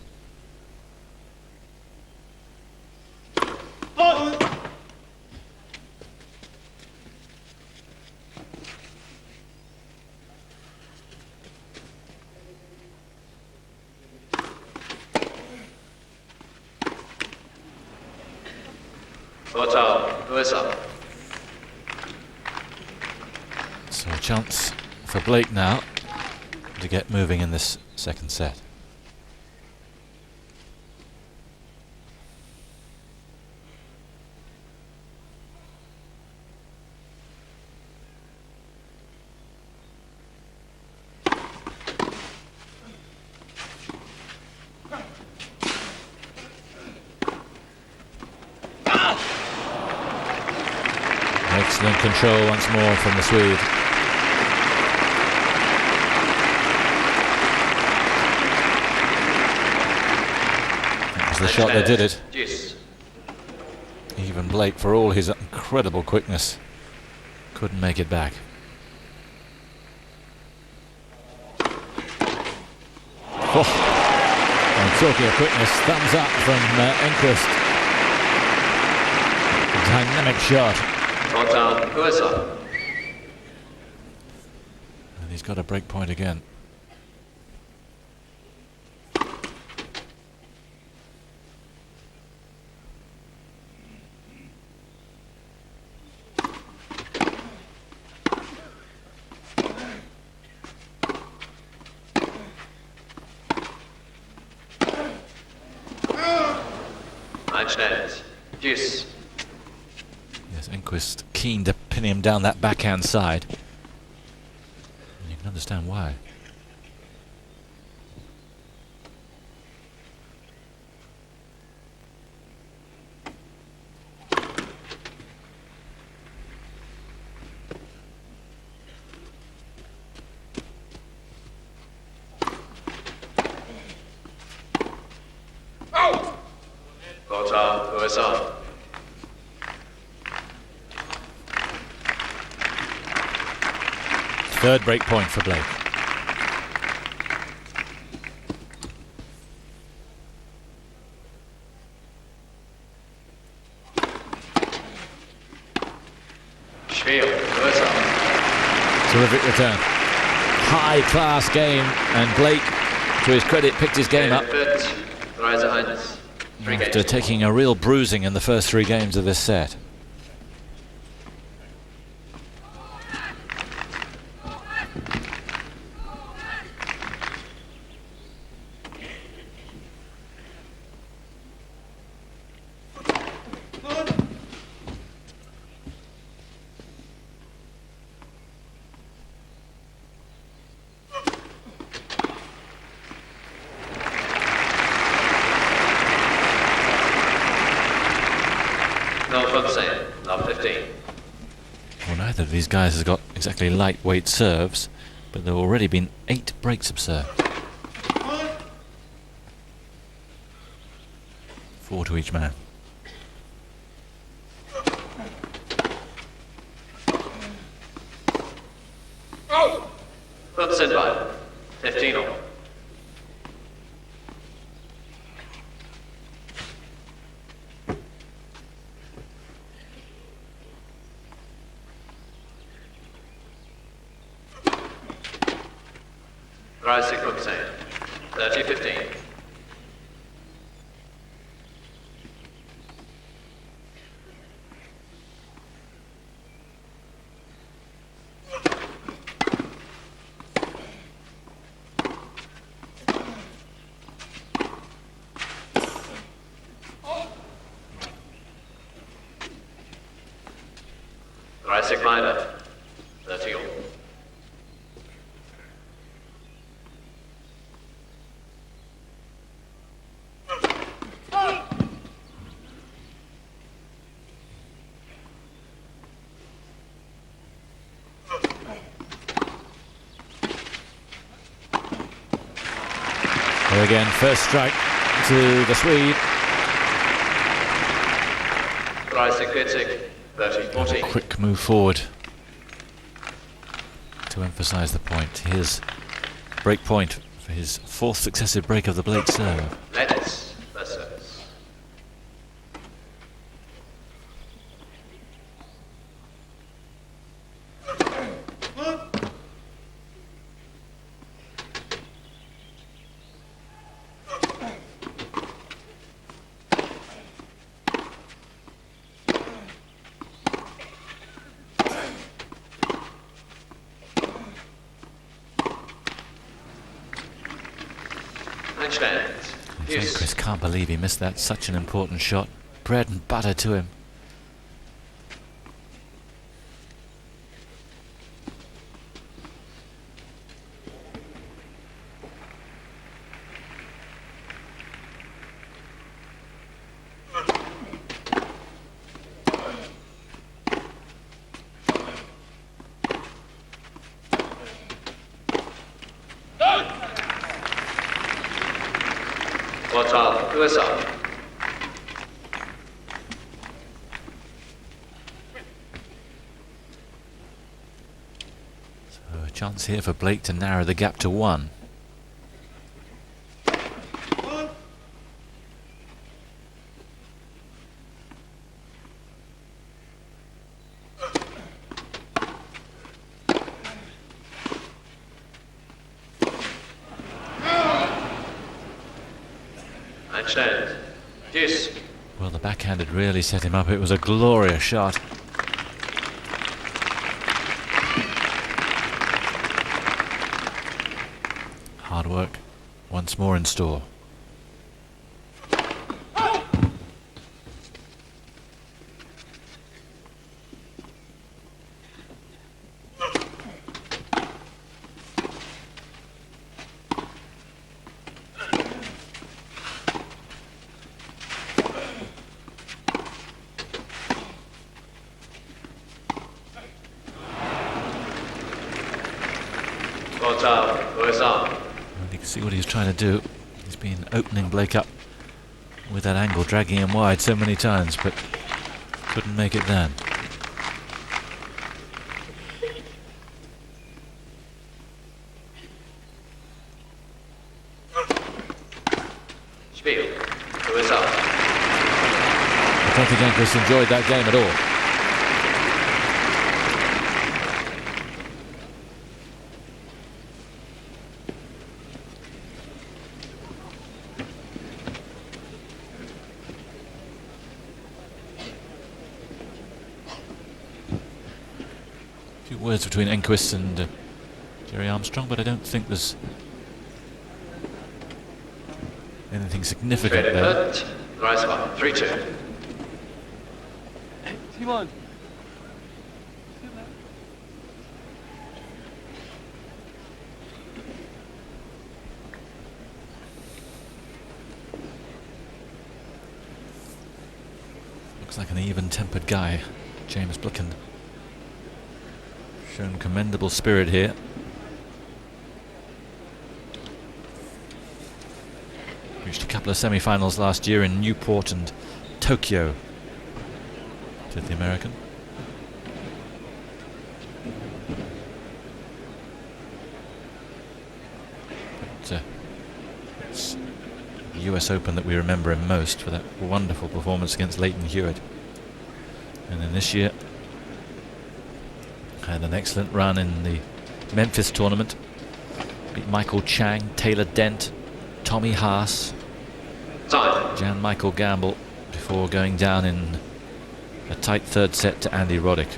Total, USA. So a chance for Blake now to get moving in this second set. Excellent control once more from the Swede. That was the shot that did it. Deuce. Even Blake, for all his incredible quickness, couldn't make it back. Oh. And talking of quickness, thumbs up from Enqvist. Dynamic shot. Total, USA. And he's got a break point again. Einstein, deuce. Yes, Enqvist keen to pin him down that backhand side. And you can understand why. Total, USA. Third break point for Blake. Spiel, USA. Terrific return. High class game, and Blake, to his credit, picked his game up after taking a real bruising in the first 3 games of this set. Now 15. Well, neither of these guys has got exactly lightweight serves, but there have already been 8 breaks of serve. 4 to each man. 15 all. Rise 6%. 30-15. Rise 6 minor. 30 all. There again, first strike to the Swede. Rise 6 30-14. Quick move forward to emphasise the point. Here's break point for his fourth successive break of the Blake serve. Let's first service. Enqvist can't believe he missed that. Such an important shot. Bread and butter to him. USA. So a chance here for Blake to narrow the gap to 1. Well, the backhand had really set him up. It was a glorious shot. Hard work once more in store. You can see what he's trying to do. He's been opening Blake up with that angle, dragging him wide so many times, but couldn't make it then. Spiel. USA. I don't think Enqvist enjoyed that game at all. Words between Enqvist and Jerry Armstrong, but I don't think there's anything significant there. Rise 3-2. Simon. Looks like an even-tempered guy, James Blicken. Shown commendable spirit here. Reached a couple of semi-finals last year in Newport and Tokyo. Did the American. it's the US Open that we remember him most for that wonderful performance against Leighton Hewitt. And then this year had an excellent run in the Memphis tournament. Beat Michael Chang, Taylor Dent, Tommy Haas, Jan Michael Gamble before going down in a tight third set to Andy Roddick.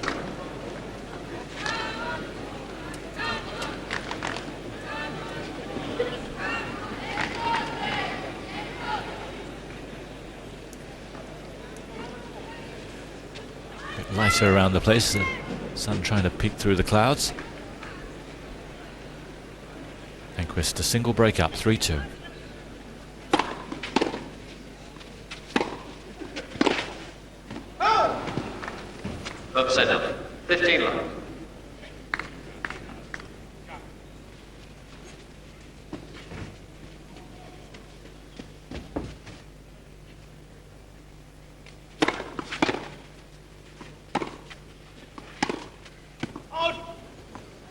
A bit lighter around the place, the sun trying to peek through the clouds. Enqvist a single break up, 3-2. Up center, 15 love.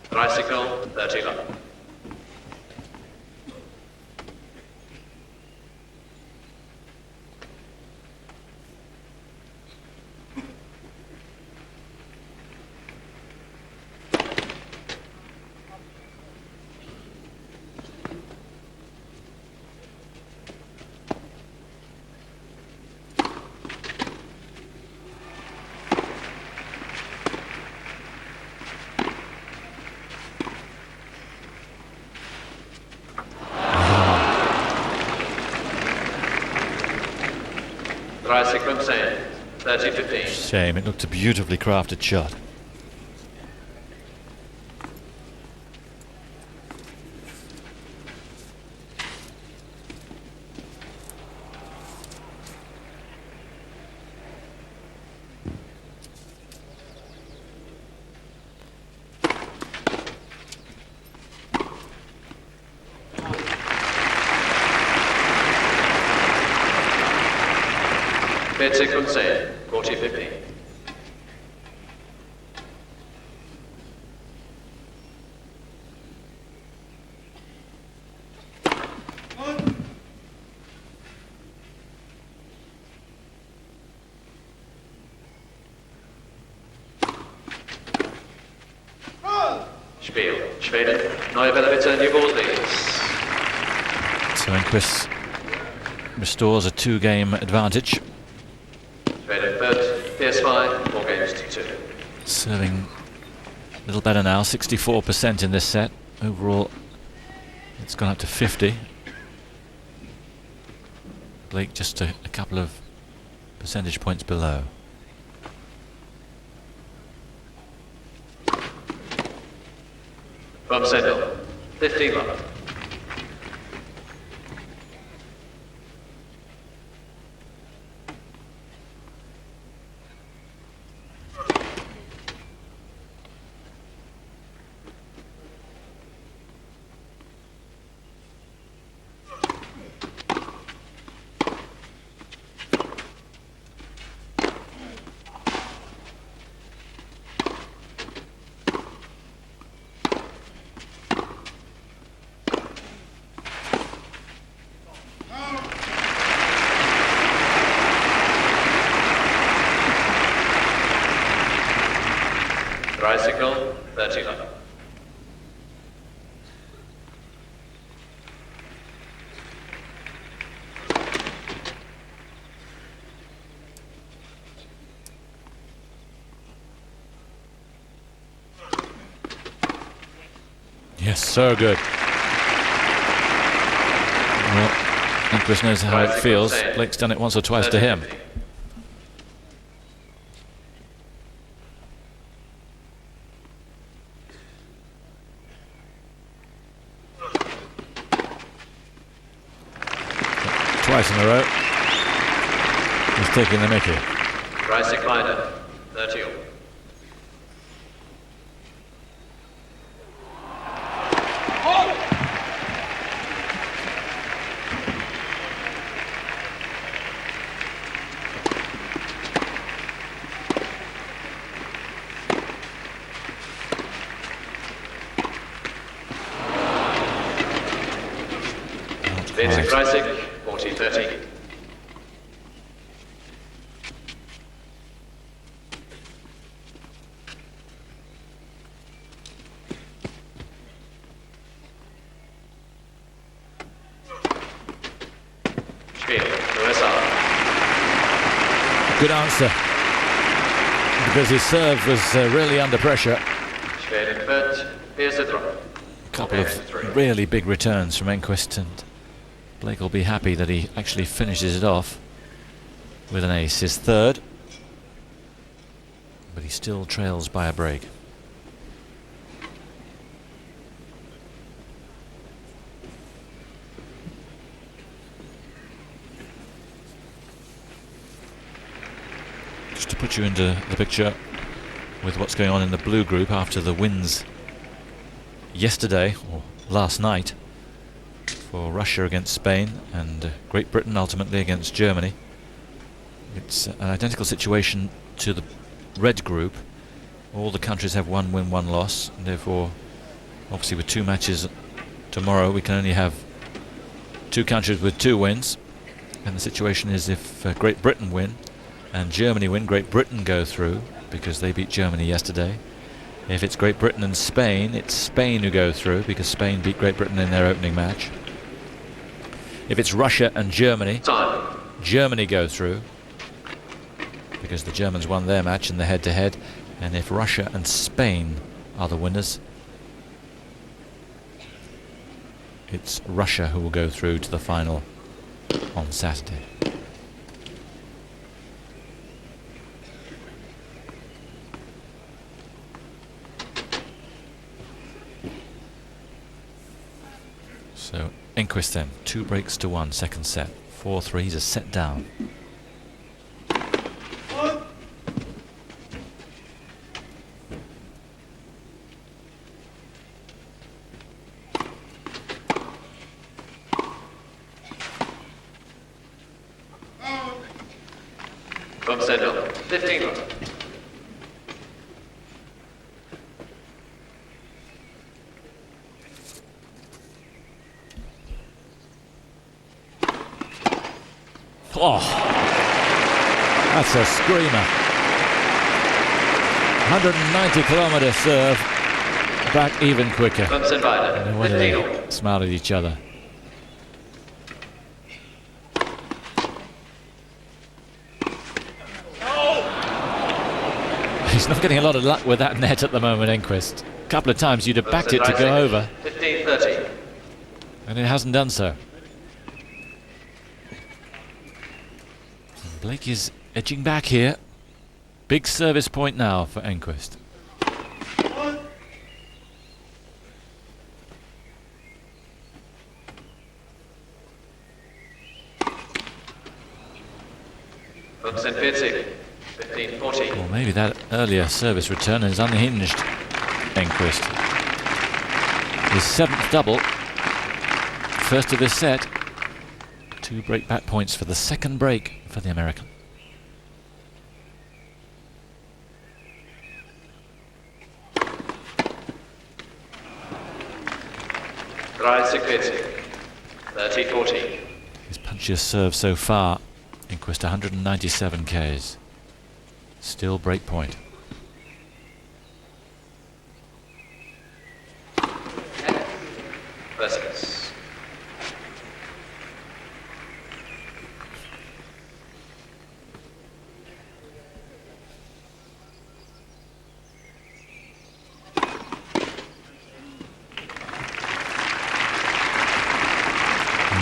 Tricycle, 30 love. Sequence in 30-15. Shame, it looked a beautifully crafted shot. Mid sequence in 40-15. Spiel. Schweden. Neue Bälle bitte, new balls please. So Enqvist restores a 2-game advantage. Schweden third, PS5, 4 games to 2. Serving a little better now, 64% in this set. Overall, it's gone up to 50. Blake just a couple of percentage points below. From Sendel, 15 love. Tricycle, 30 love. Yes, so good. Well, Enqvist knows how it feels. Blake's done it once or twice to him. Twice in a row. He's taking the mickey. Tricycle liner, 30 all. Basic Kreisig, 40-30. Good answer, because his serve was really under pressure. A couple of really big returns from Enqvist, and Blake will be happy that he actually finishes it off with an ace, his third, but he still trails by a break. Just to put you into the picture with what's going on in the blue group after the wins yesterday, or last night, for Russia against Spain and Great Britain ultimately against Germany. It's an identical situation to the red group. All the countries have 1 win, 1 loss, and therefore, obviously with 2 matches tomorrow, we can only have 2 countries with 2 wins. And the situation is, if Great Britain win and Germany win, Great Britain go through because they beat Germany yesterday. If it's Great Britain and Spain, it's Spain who go through because Spain beat Great Britain in their opening match. If it's Russia and Germany, Germany go through because the Germans won their match in the head-to-head. And if Russia and Spain are the winners, it's Russia who will go through to the final on Saturday. So Enqvist then, 2 breaks to 1, second set. 4-3, he's a set down. From center, 15. Oh, that's a screamer. 190-kilometer serve, back even quicker. And when they smiled at each other. He's not getting a lot of luck with that net at the moment, Enqvist. A couple of times you'd have backed it to go over, 15-30. and it hasn't done so. Blake is edging back here. Big service point now for Enqvist. Well, maybe that earlier service return has unhinged Enqvist. His 7th double, first of this set. 2 break back points for the second break for the American. Kreisig, 30-40. His punchiest serve so far, Enqvist 197 Ks. Still break point. Versus.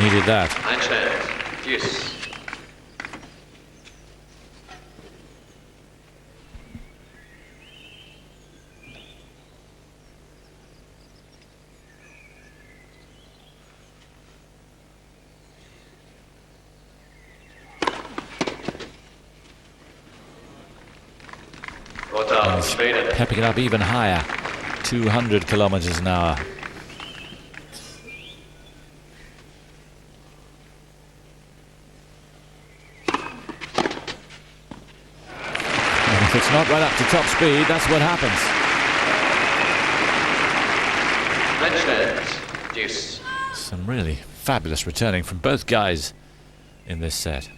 Needed that. Einstein, Deuce. Pepping it up even higher. 200 kilometers an hour. If it's not right up to top speed, that's what happens. Deuce. Some really fabulous returning from both guys in this set.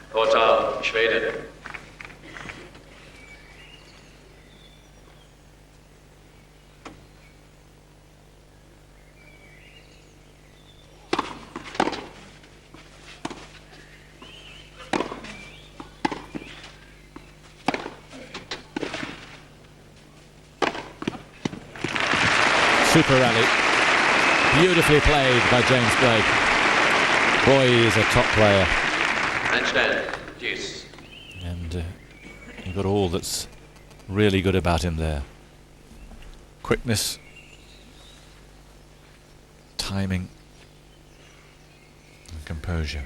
Portal, Schweden. Super rally. Beautifully played by James Blake. Boy, he's a top player. Handstand, deuce. And you've got all that's really good about him there. Quickness, timing, and composure.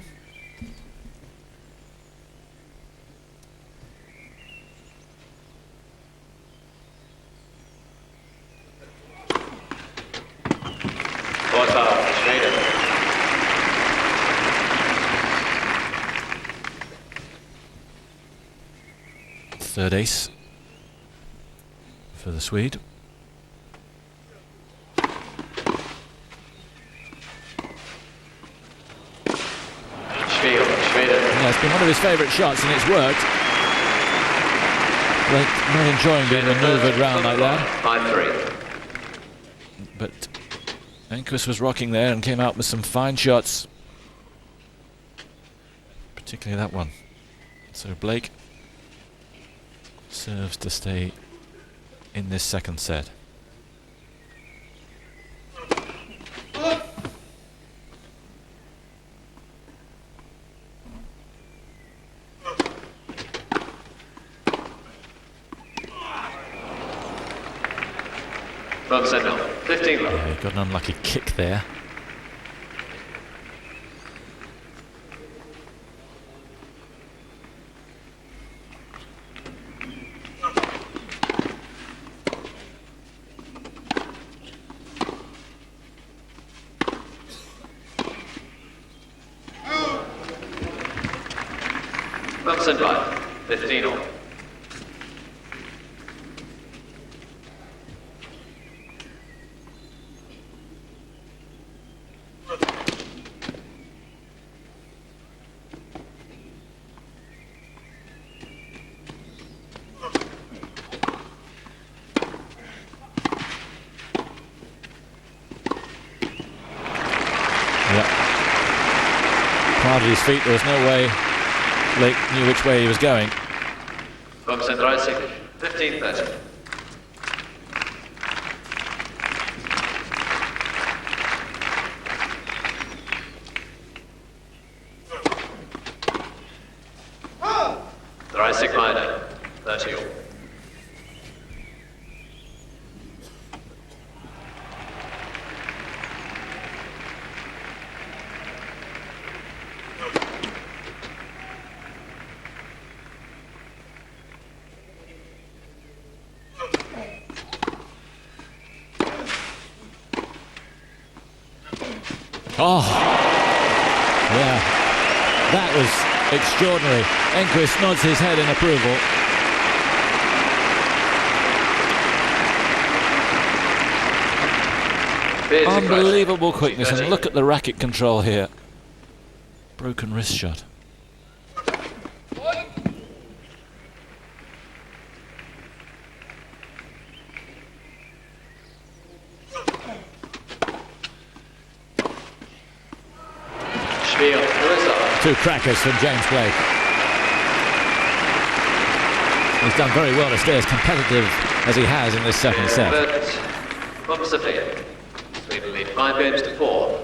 Portal, Schweden. Third ace for the Swede. Schweden. Yeah, it's been one of his favourite shots and it's worked. Blake not enjoying being manoeuvred round like that. 5-3. But Enqvist was rocking there and came out with some fine shots. Particularly that one. So Blake serves to stay in this second set. From Sentinel, 15 love. Yeah, he got an unlucky kick there. From Sentinel, 15 all. Hard at his feet, there was no way Blake knew which way he was going. From Sentinel, 15-30. The Isaac minor, 30 all. Oh, yeah, that was extraordinary. Enqvist nods his head in approval. Unbelievable quickness, and look at the racket control here. Broken wrist shot. Two crackers from James Blake. He's done very well to stay as competitive as he has in this second set. From Sophia. Sweden lead 5 games to 4.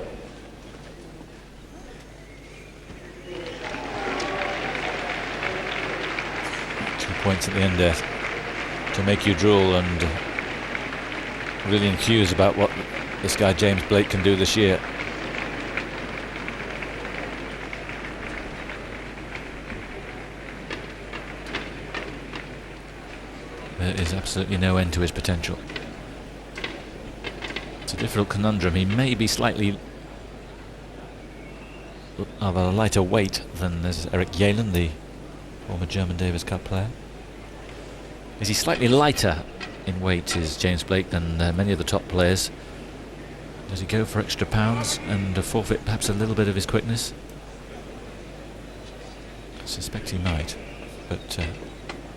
Points at the end there to make you drool and really enthuse about what this guy James Blake can do this year. There is absolutely no end to his potential. It's a difficult conundrum. He may be slightly of a lighter weight than Eric Yalen, the former German Davis Cup player. Is he slightly lighter in weight, is James Blake, than many of the top players? Does he go for extra pounds and forfeit perhaps a little bit of his quickness? I suspect he might, but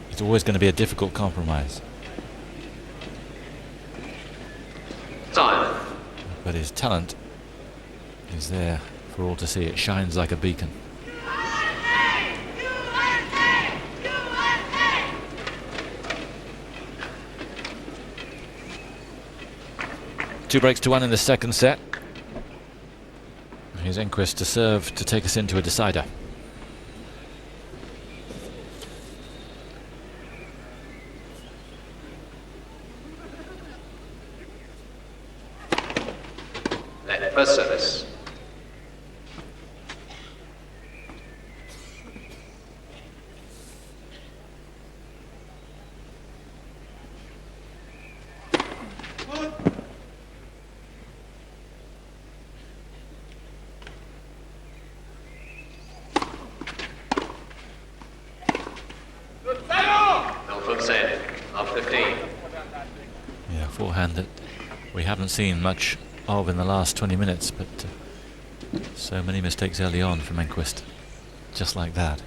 it's always going to be a difficult compromise. Time. But his talent is there for all to see. It shines like a beacon. Two breaks to one in the second set. Here's Enqvist to serve to take us into a decider. First service. No full set. Up 15. Yeah, forehand that we haven't seen much of in the last 20 minutes, but so many mistakes early on from Enqvist, just like that.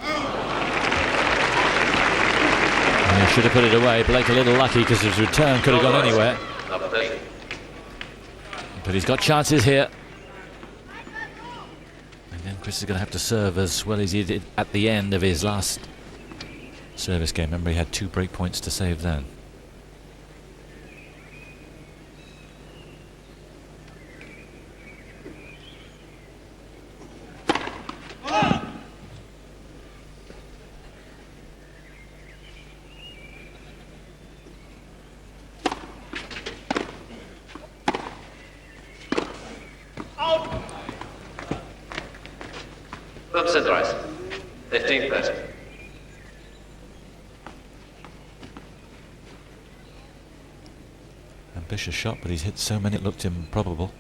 And he should have put it away. Blake a little lucky because his return could have gone anywhere. Up 30. But he's got chances here. Enqvist is going to have to serve as well as he did at the end of his last service game. Remember, he had 2 break points to save then. Center ice. 15-30. Ambitious shot, but he's hit so many it looked improbable.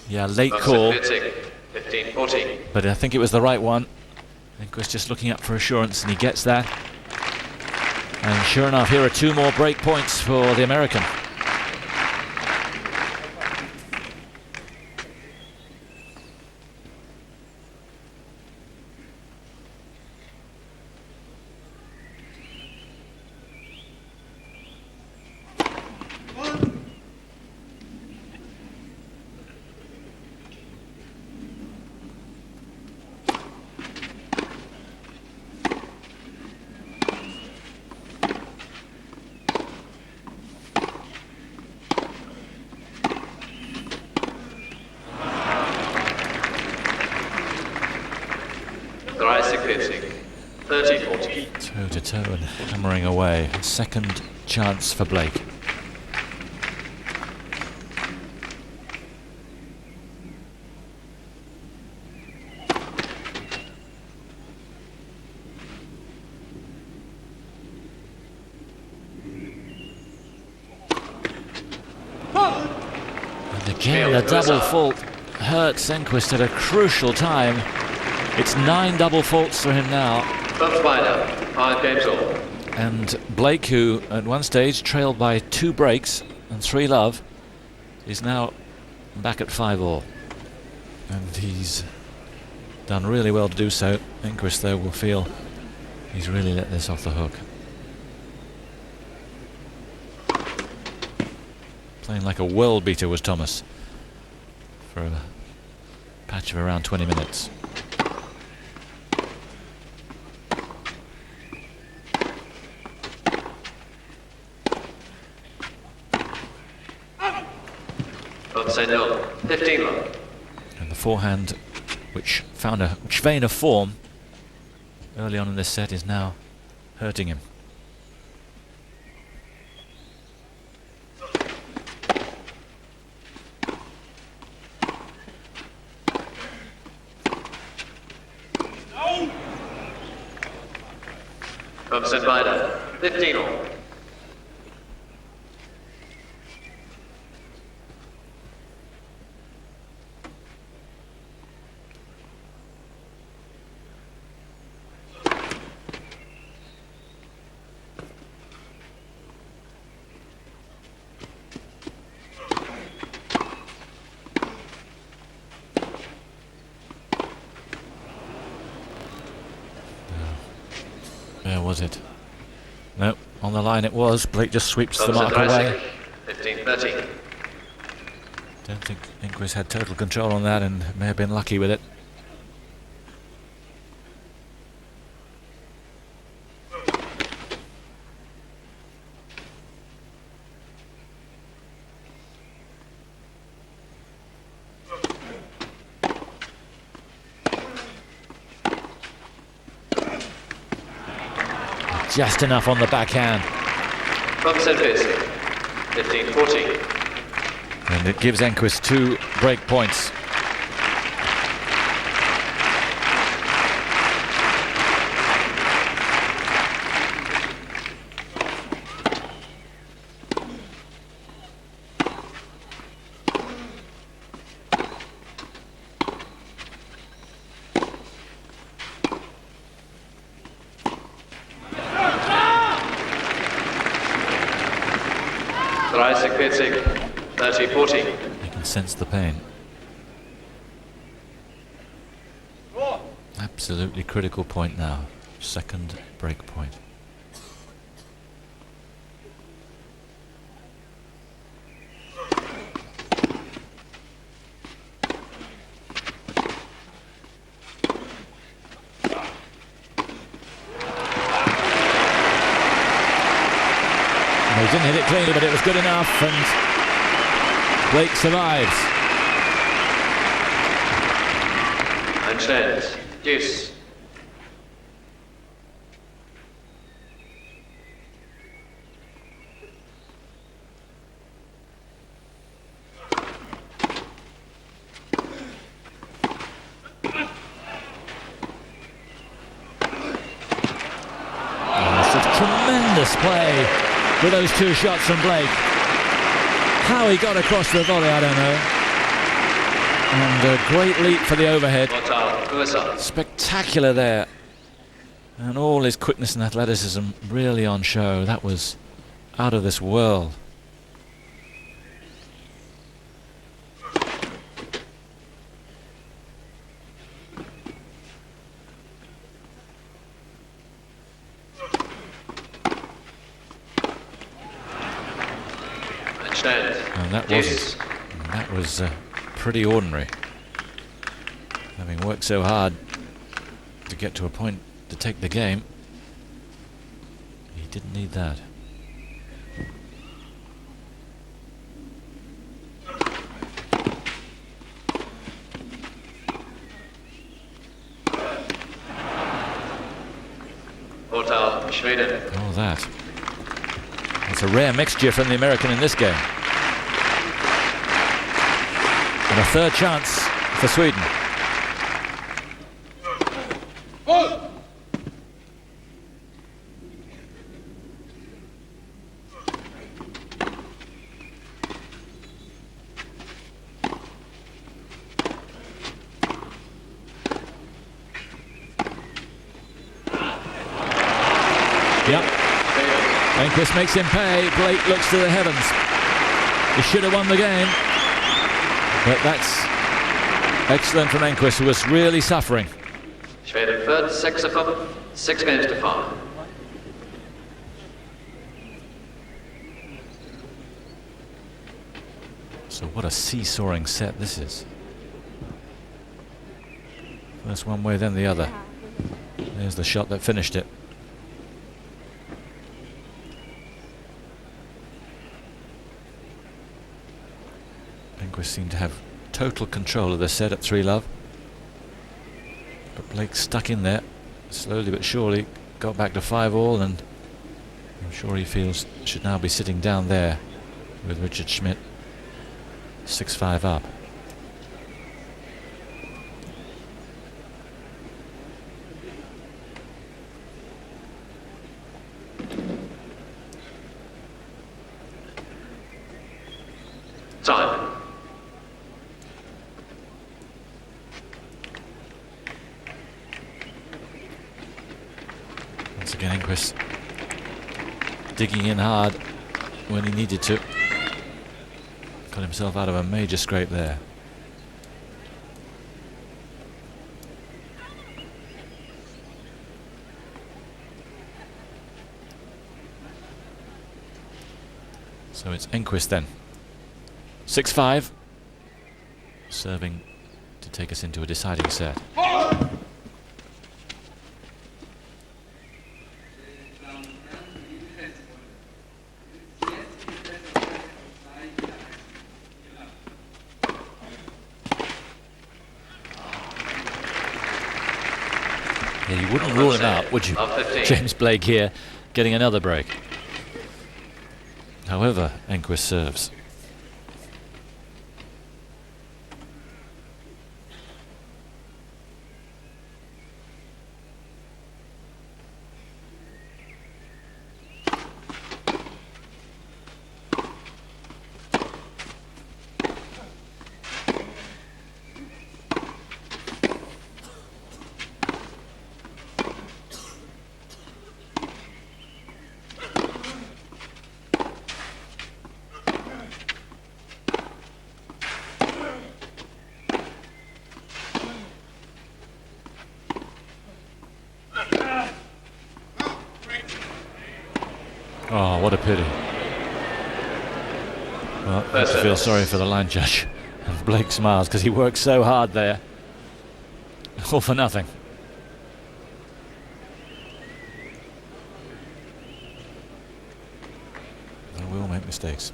Yeah, late call. 15-14. But I think it was the right one. Enqvist just looking up for assurance, and he gets that. And sure enough, here are 2 more break points for the American. Toe to toe and hammering away. Second chance for Blake. And again, a double fault hurts Enqvist at a crucial time. It's 9 double faults for him now. First final, 5 games all. And Blake, who at one stage trailed by 2 breaks and 3 love, is now back at 5-all. And he's done really well to do so. Enqvist, though, will feel he's really let this off the hook. Playing like a world beater was Thomas for a patch of around 20 minutes. Say no. 15 love. And the forehand, which found a vein of form early on in this set, is now hurting him. Thompson Bider, 15 all. Where was it? No, on the line it was. Blake just sweeps the Thompson mark away. rising, 15-13. Don't think Enqvist had total control on that and may have been lucky with it. Just enough on the backhand. Thompson Enqvist, 15-14. And it gives Enqvist 2 break points. Enqvist, 30-14. You can sense the pain. Absolutely critical point now. Second break point. He didn't hit it cleanly, but it was good enough, and Blake survives. Einstein, deuce. Tremendous play with those 2 shots from Blake. How he got across the volley, I don't know. And a great leap for the overhead. Spectacular there. And all his quickness and athleticism really on show. That was out of this world. And that was pretty ordinary. Having worked so hard to get to a point to take the game, he didn't need that. Oh, that. It's a rare mixture from the American in this game. And a third chance for Sweden. Yep. Enqvist makes him pay. Blake looks to the heavens. He should have won the game. But that's excellent from Enqvist, who was really suffering. Schweden third, 6 games to 5. So what a seesawing set this is. First one way, then the other. There's the shot that finished it. Enqvist seemed to have total control of the set at 3-love. But Blake stuck in there, slowly but surely, got back to 5-all, and I'm sure he feels should now be sitting down there with Richard Schmidt 6-5 up. Enqvist digging in hard when he needed to. Got himself out of a major scrape there. So it's Enqvist then. 6-5. Serving to take us into a deciding set. Yeah, you wouldn't rule him out, would you? James Blake here getting another break. However, Enqvist serves. Oh, what a pity. Well, I have to feel sorry for the line judge. And Blake smiles because he worked so hard there. All for nothing. And we all make mistakes.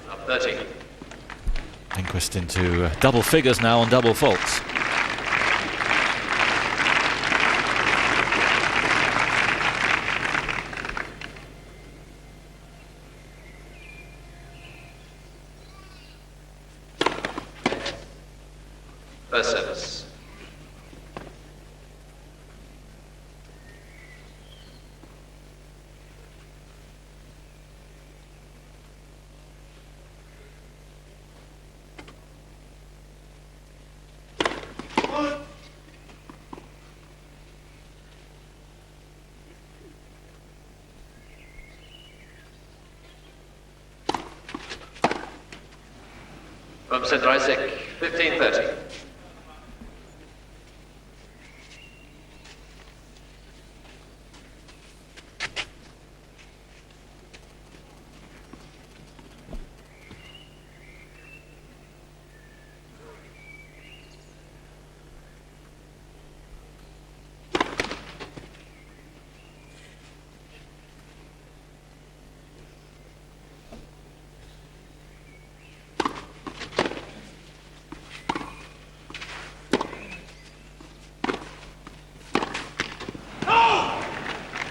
Up 30. Enqvist into double figures now on double faults. First service. From St. Isaac, 15:30.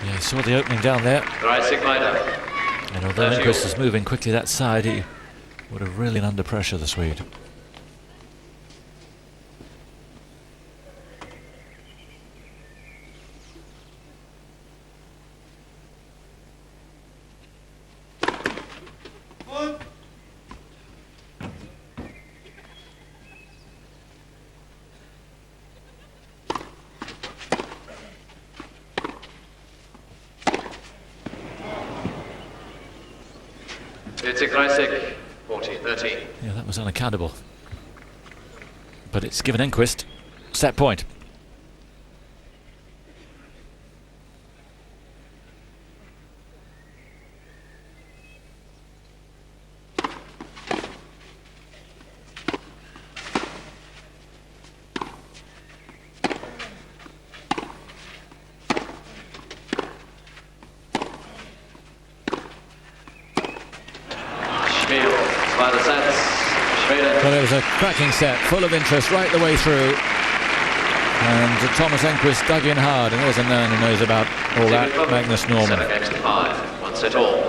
Yeah, he saw the opening down there. And And although Enqvist is moving quickly that side, he would have really been under pressure, the Swede. It's Enqvist, 40-30. Yeah, that was unaccountable. But it's given Enqvist set point. Well, it was a cracking set, full of interest right the way through. And Thomas Enqvist dug in hard, and there's a man who knows about all that, Magnus Norman. 7 games to 5, 1 set all.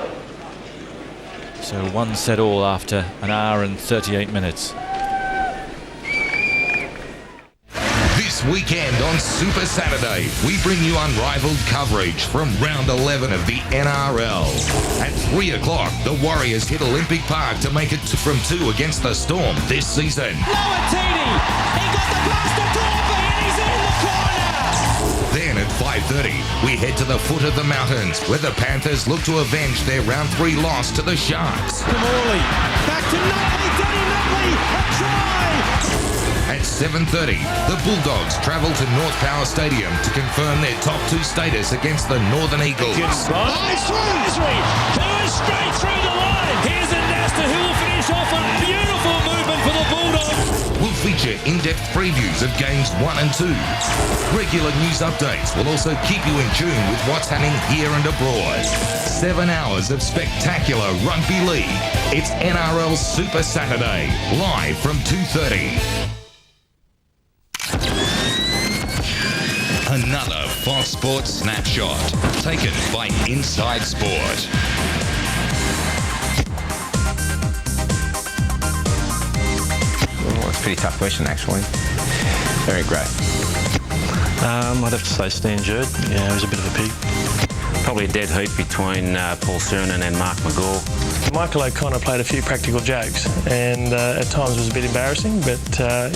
So 1 set all after an hour and 38 minutes. This weekend on Super Saturday, we bring you unrivaled coverage from round 11 of the NRL. At 3 o'clock, the Warriors hit Olympic Park to make it from 2 against the Storm this season. Lawatini, he got the blaster Torby and he's in the corner. Then at 5:30, we head to the foot of the mountains, where the Panthers look to avenge their round 3 loss to the Sharks. Morley, back to Nutley, Danny Nutley, a try. At 7:30, the Bulldogs travel to North Power Stadium to confirm their top 2 status against the Northern Eagles. Nice straight through the line. Here's a Nesta who will finish off a beautiful movement for the Bulldogs. We'll feature in-depth previews of games 1 and 2. Regular news updates will also keep you in tune with what's happening here and abroad. 7 hours of spectacular rugby league. It's NRL Super Saturday, live from 2:30. Another Fox Sports snapshot, taken by Inside Sport. Well, it's a pretty tough question, actually. Very great. I'd have to say Stan Jerd. Yeah, he was a bit of a pig. Probably a dead heat between Paul Cernan and Mark McGaw. Michael O'Connor played a few practical jokes and at times was a bit embarrassing, but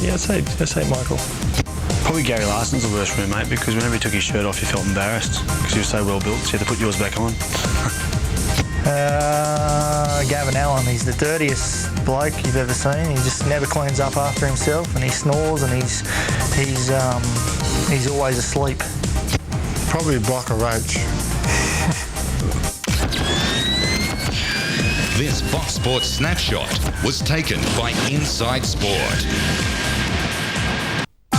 yeah, I'd say Michael. Probably Gary Larson's the worst roommate, because whenever he took his shirt off, you felt embarrassed because he was so well built, so you had to put yours back on. Gavin Allen, he's the dirtiest bloke you've ever seen. He just never cleans up after himself, and he snores, and he's always asleep. Probably Blocker Roach. This Fox Sports snapshot was taken by Inside Sport.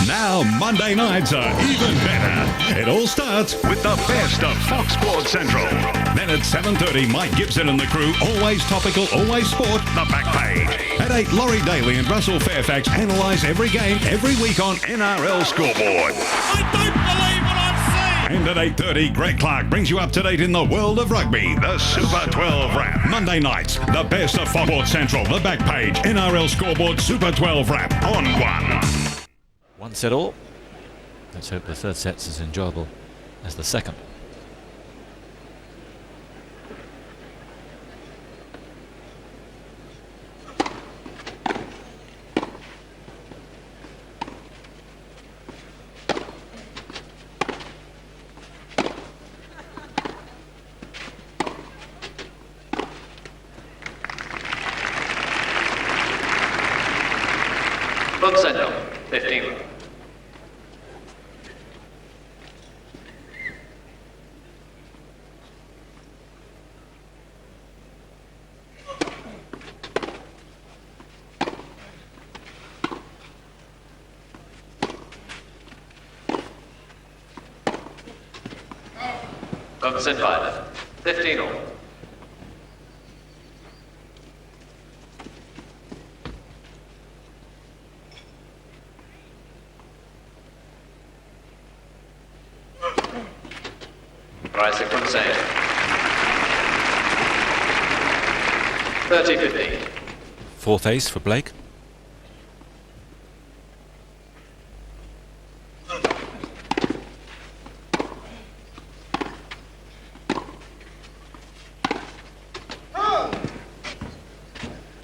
Now Monday nights are even better. It all starts with the best of Fox Sports Central. Then at 7:30, Mike Gibson and the crew, always topical, always sport, the back page. At 8, Laurie Daly and Russell Fairfax analyse every game every week on NRL Scoreboard. I don't believe what I've seen. And at 8:30, Greg Clark brings you up to date in the world of rugby, the Super 12 Wrap. Monday nights, the best of Fox Sports Central, the back page, NRL Scoreboard Super 12 Wrap on 1. 1 set all. Let's hope the third set's as enjoyable as the second. Book send-off, 15. Cognizant Violet, 15 all. Rising from sail. 30-15. Fourth ace for Blake.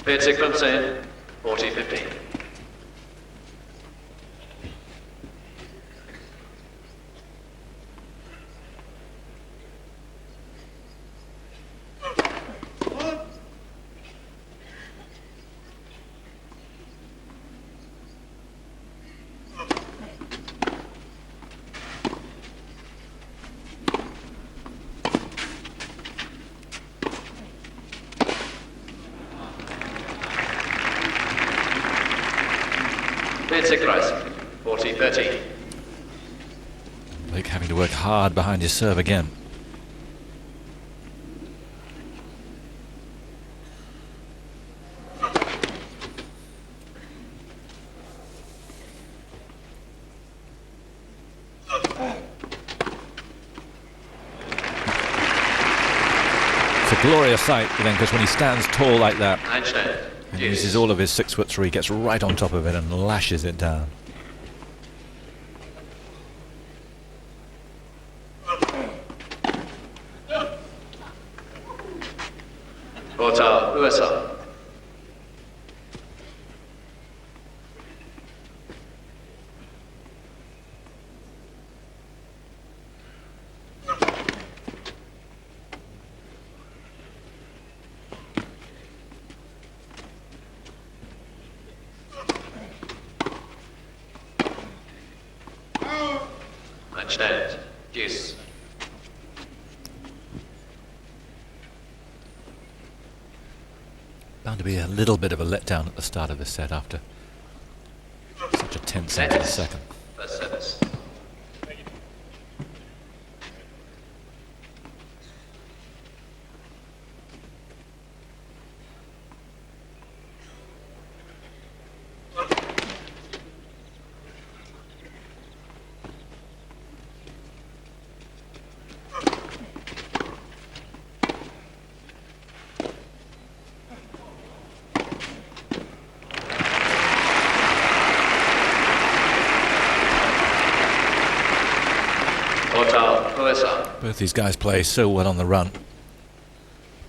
Basic from sail, 40-15. Basic rising, 40-30. Blake having to work hard behind his serve again. glorious sight with Enqvist when he stands tall like that Einstein. and uses all of his 6'3", gets right on top of it and lashes it down. Portal, USA. Einstein. Deuce. Bound to be a little bit of a letdown at the start of this set after such a tense end of the second. First service. Both these guys play so well on the run.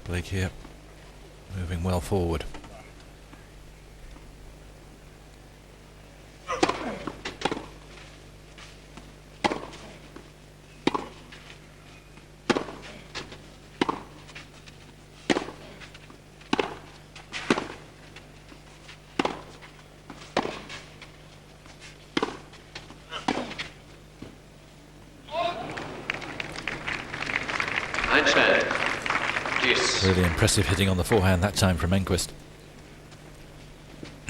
Blake here, moving well forward. Really impressive hitting on the forehand that time from Enqvist.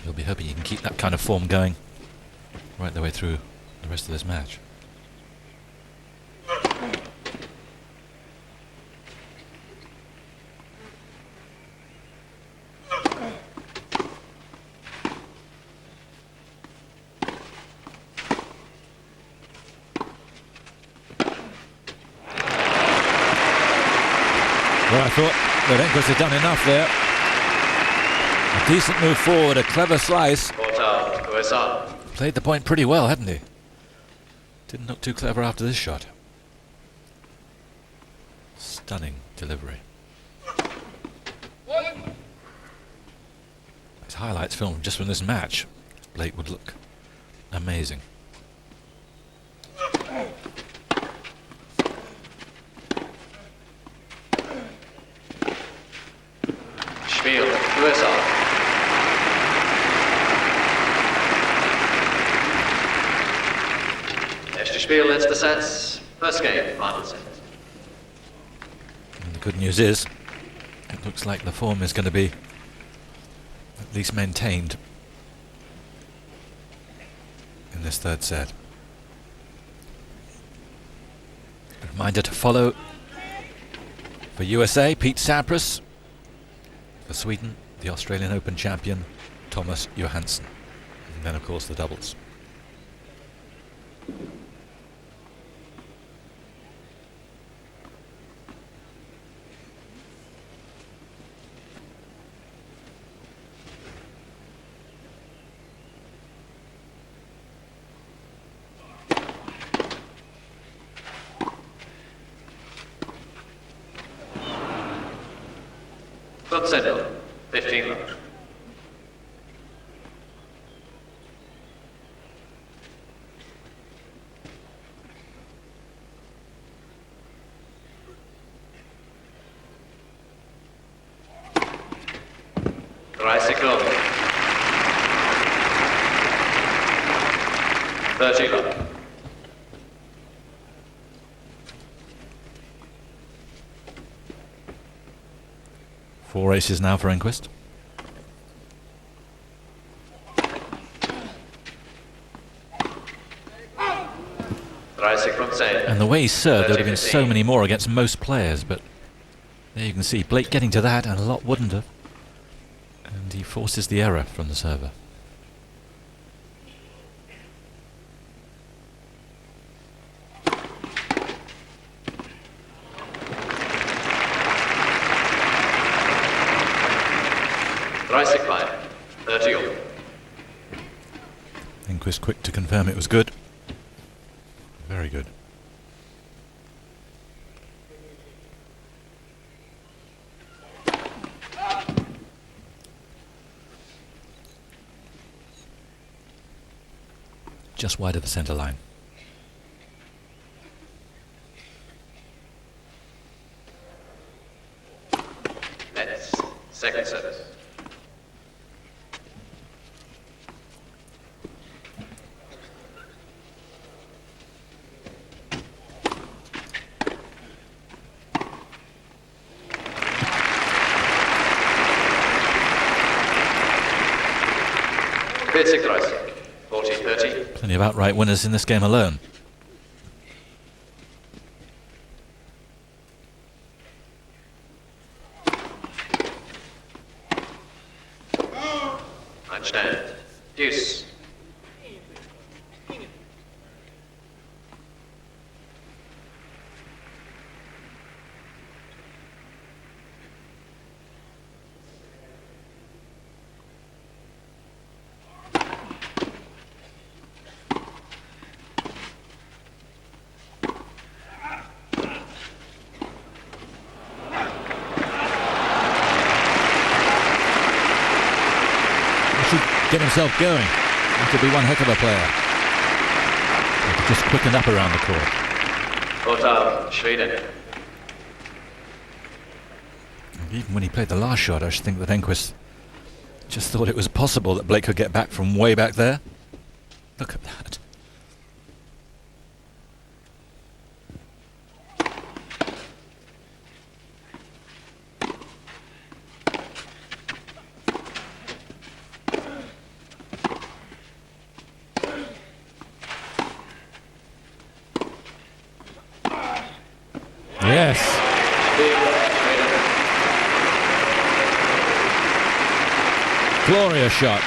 He'll be hoping he can keep that kind of form going right the way through the rest of this match. Well, I thought that Enqvist had done enough there. A decent move forward, a clever slice. Played the point pretty well, hadn't he? Didn't look too clever after this shot. Stunning delivery. His highlights filmed just from this match. Blake would look amazing. Spiel, USA. Erstes Spiel, letzter Satz. First game, final set. And the good news is, it looks like the form is going to be at least maintained in this third set. A reminder to follow for USA, Pete Sampras. For Sweden, the Australian Open champion, Thomas Johansson. And then, of course, the doubles. Settle, 15 love. Tricycle. 30 love. Four aces now for Enqvist. And the way he served, there would have been so many more against most players, but there you can see Blake getting to that, and a lot wouldn't have. And he forces the error from the server. Enqvist quick to confirm it was good. Very good. Just wide of the centre line. Nets, second service. Plenty of outright winners in this game alone. Einstein. Deuce. Get himself going. He could be one heck of a player. He could just quicken up around the court. Total, Sweden. Even when he played the last shot, I should think that Enqvist just thought it was possible that Blake could get back from way back there. Look at that. Yes. Glorious shot.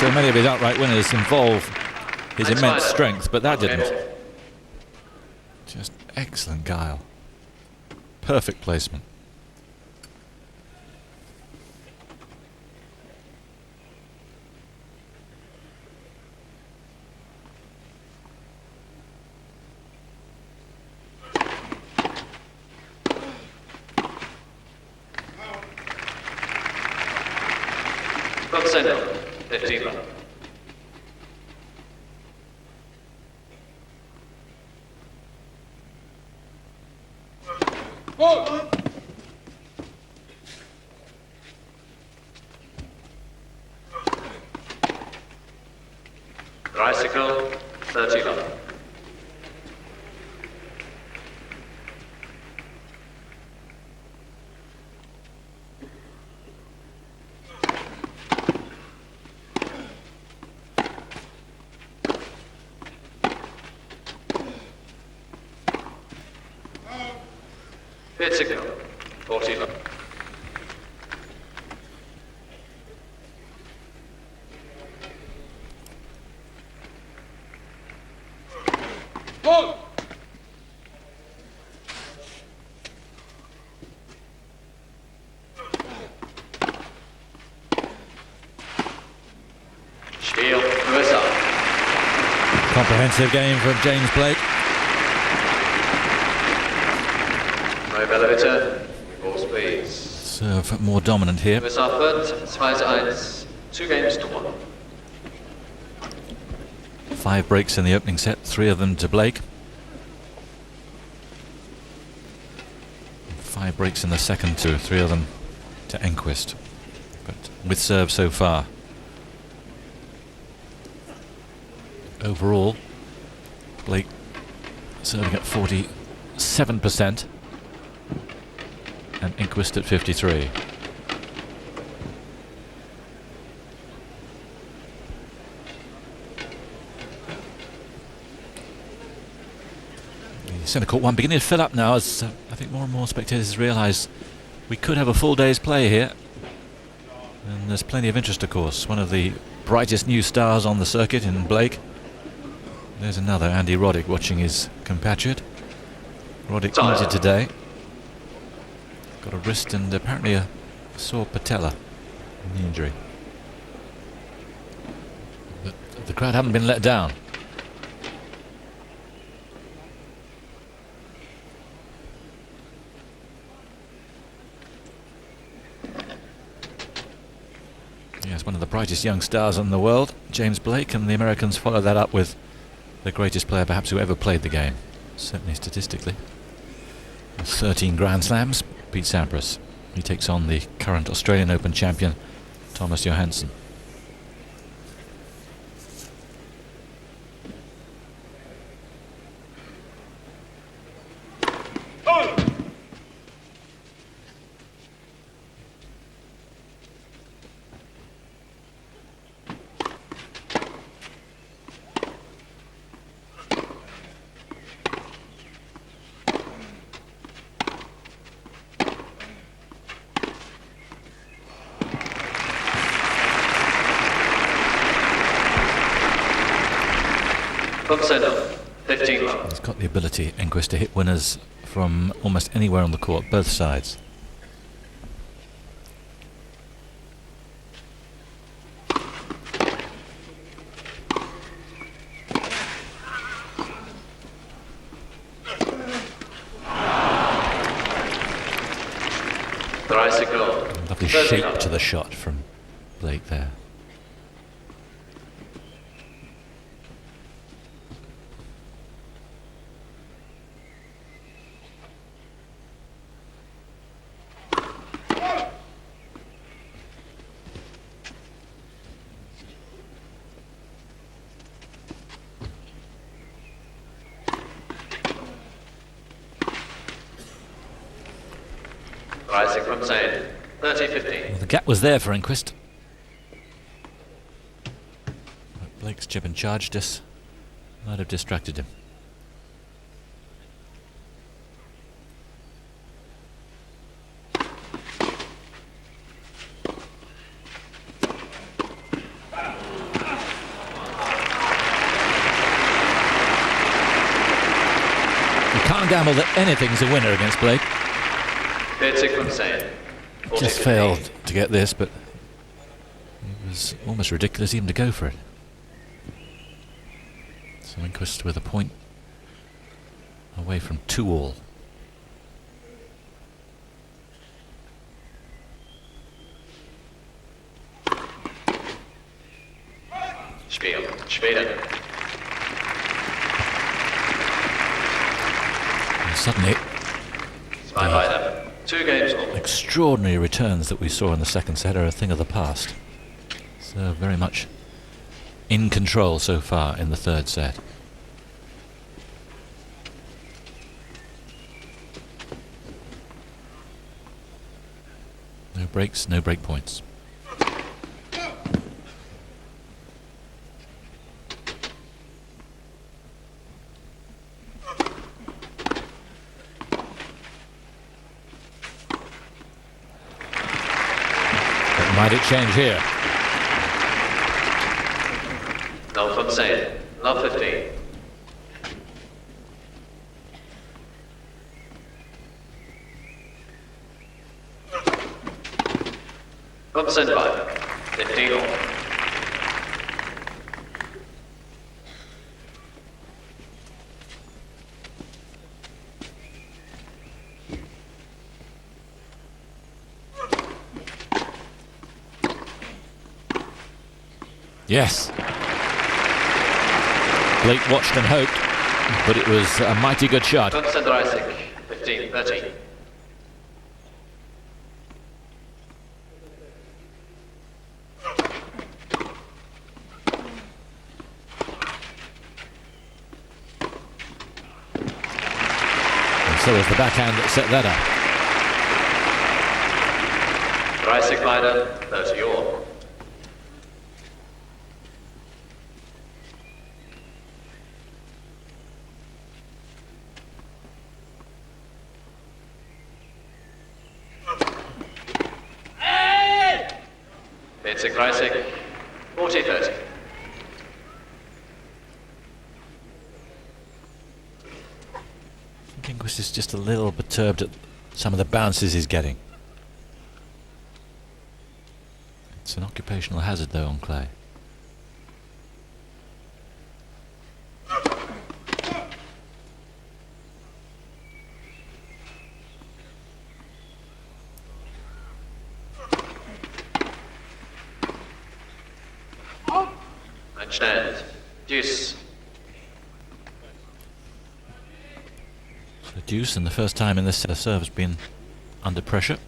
So many of his outright winners involve his immense strength, but that didn't. Just excellent guile. Perfect placement. Sender, 15 love. Tricycle, 30 love. Signal, 40 love. Spiel, USA. Comprehensive game from James Blake. Serve more dominant here. USA führt 2-1, 2 games to 1. 5 breaks in the opening set, 3 of them to Blake. 5 breaks in the second two, 3 of them to Enqvist. But with serve so far. Overall, Blake serving at 47%. And Enqvist at 53. The centre court one beginning to fill up now as I think more and more spectators realise we could have a full day's play here. And there's plenty of interest, of course. One of the brightest new stars on the circuit in Blake. There's another, Andy Roddick, watching his compatriot. Roddick injured today. Got a wrist and apparently a sore patella in the injury. But The crowd haven't been let down. Yes, one of the brightest young stars in the world, James Blake, and the Americans follow that up with the greatest player perhaps who ever played the game, certainly statistically. 13 Grand Slams, Pete Sampras. He takes on the current Australian Open champion, Thomas Johansson. From centre, 15 love. He's got the ability, Enqvist, to hit winners from almost anywhere on the court, both sides. Lovely shape to the shot from Blake there. Rising from side, 30-15. Well, the gap was there for Enqvist. But Blake's chip and charge just might have distracted him. You can't gamble that anything's a winner against Blake. Just failed to get this, but it was almost ridiculous even to go for it. So Enqvist with a point away from 2-all. Spiel, später. And suddenly, Two games all. Extraordinary returns that we saw in the second set are a thing of the past. So very much in control so far in the third set. No breaks, no break points. Might it change here? No from side, love 15. From side 5, 15 all. Yes. Blake watched and hoped, but it was a mighty good shot. 15-30. And so was the backhand that set that up. Rising minor, 30 all. Basic rising, 40-30. Enqvist is just a little perturbed at some of the bounces he's getting. It's an occupational hazard though on clay. Einstand. Deuce. The deuce, and the first time in this set of serve has been under pressure.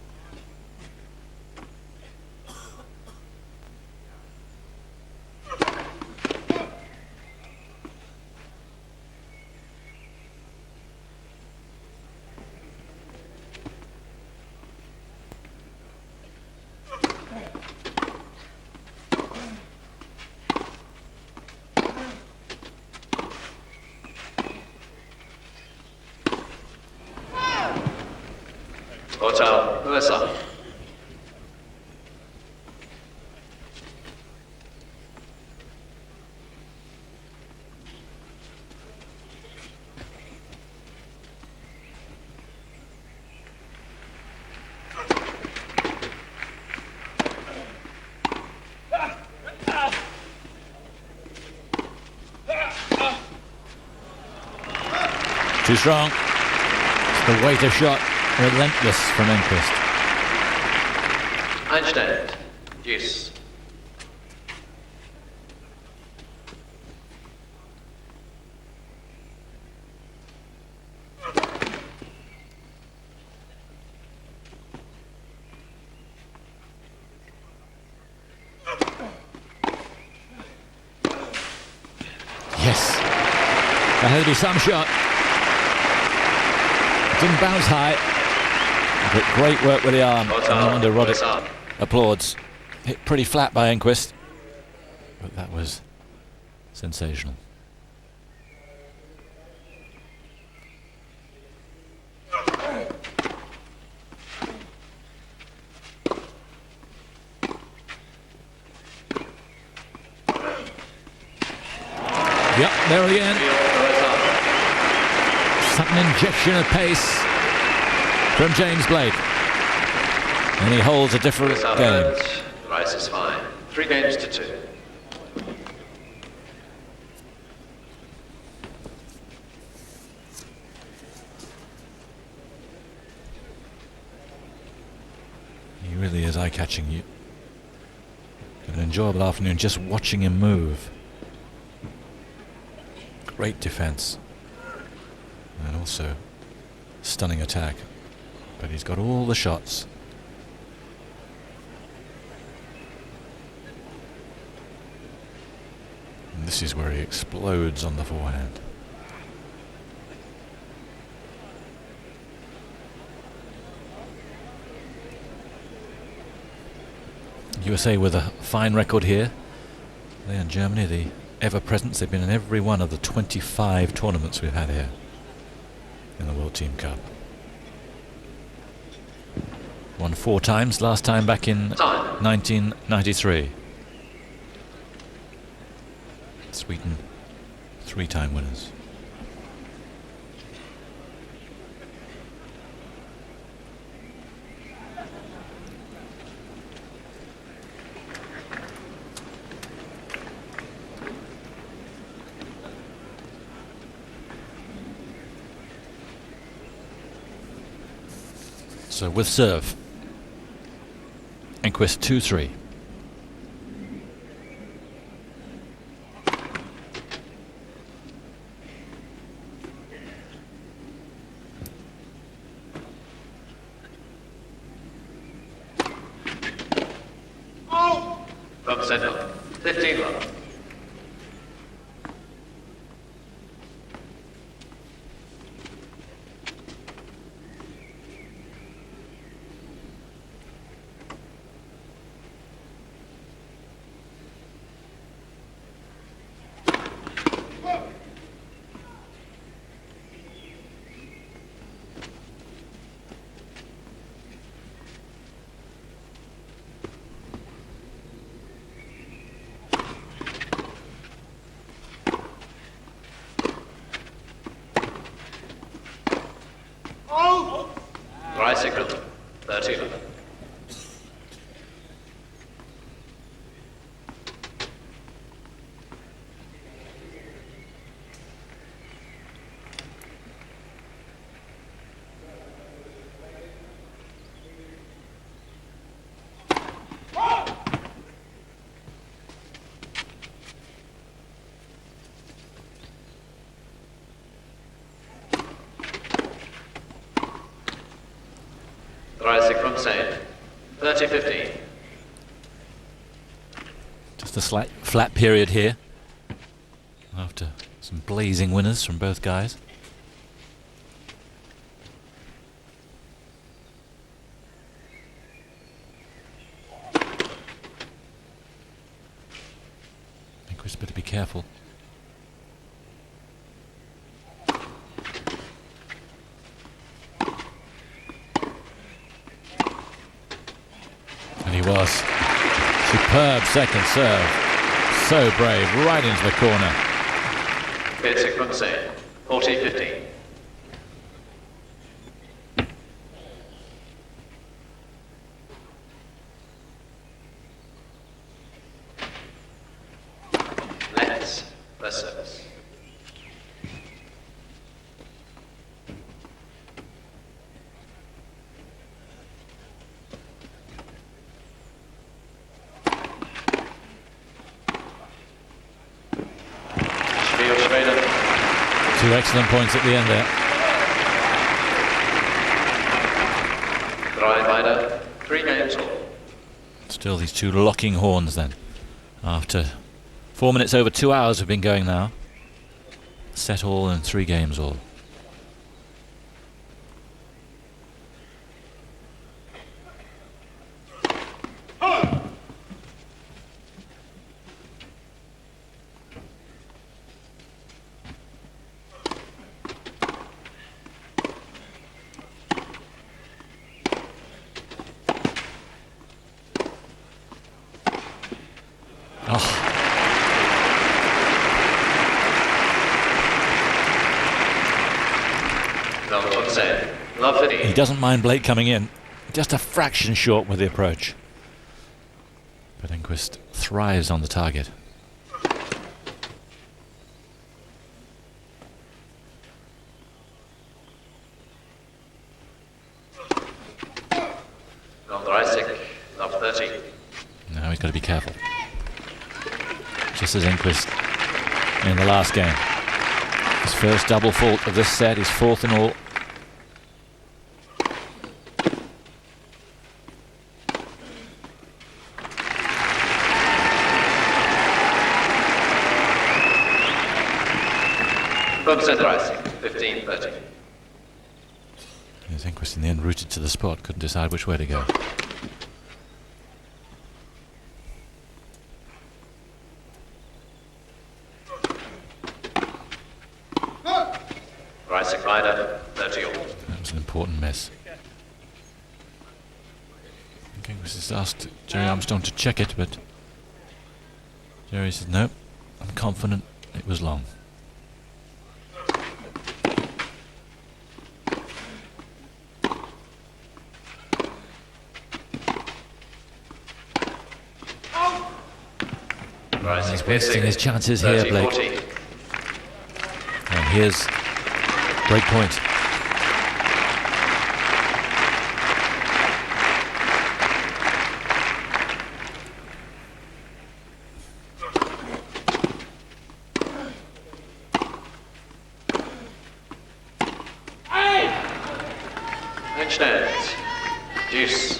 Hotel, USA. Too strong. It's the waiter shot. Relentless from Enqvist. Einstand. Deuce. Yes. That had to be some shot. It didn't bounce high. But great work with the arm. No wonder Roddick applauds. Hit pretty flat by Enqvist. But that was sensational. Yep, there again. Sudden injection of pace from James Blake. And he holds a different game. Rice is fine. 3 games to 2. He really is eye-catching. You an enjoyable afternoon just watching him move. Great defense. And also stunning attack. But he's got all the shots. And this is where he explodes on the forehand. USA with a fine record here. They and Germany, the ever-present. They've been in every one of the 25 tournaments we've had here in the World Team Cup. Won 4 times, last time back in 1993. Sweden, 3-time winners. So with serve, Enqvist 2-3. From center. 15 love. Bicycle. 13 love. Rising from same. 30-15. Just a slight flat period here after some blazing winners from both guys. Enqvist better be careful. And he was. Superb second serve. So brave, right into the corner. Basic from same. 40-15. Let's first service. Two excellent points at the end there. Drive Ida, 3 games all. Still these two locking horns then. After 4 minutes over 2 hours have been going now. Set all and 3 games all. He doesn't mind Blake coming in, just a fraction short with the approach. But Enqvist thrives on the target. Love 30. Now he's got to be careful. Just as Enqvist in the last game. His first double fault of this set, his 4th in all. Rising, 15-30. As Enqvist in the end rooted to the spot, couldn't decide which way to go. Rising rider, 30 all. That was an important miss. I think Enqvist has asked Jerry Armstrong to check it, but Jerry says, no, I'm confident it was long. He's wasting his chances here, Blake. 40. And here's break point. Next stand. Deuce.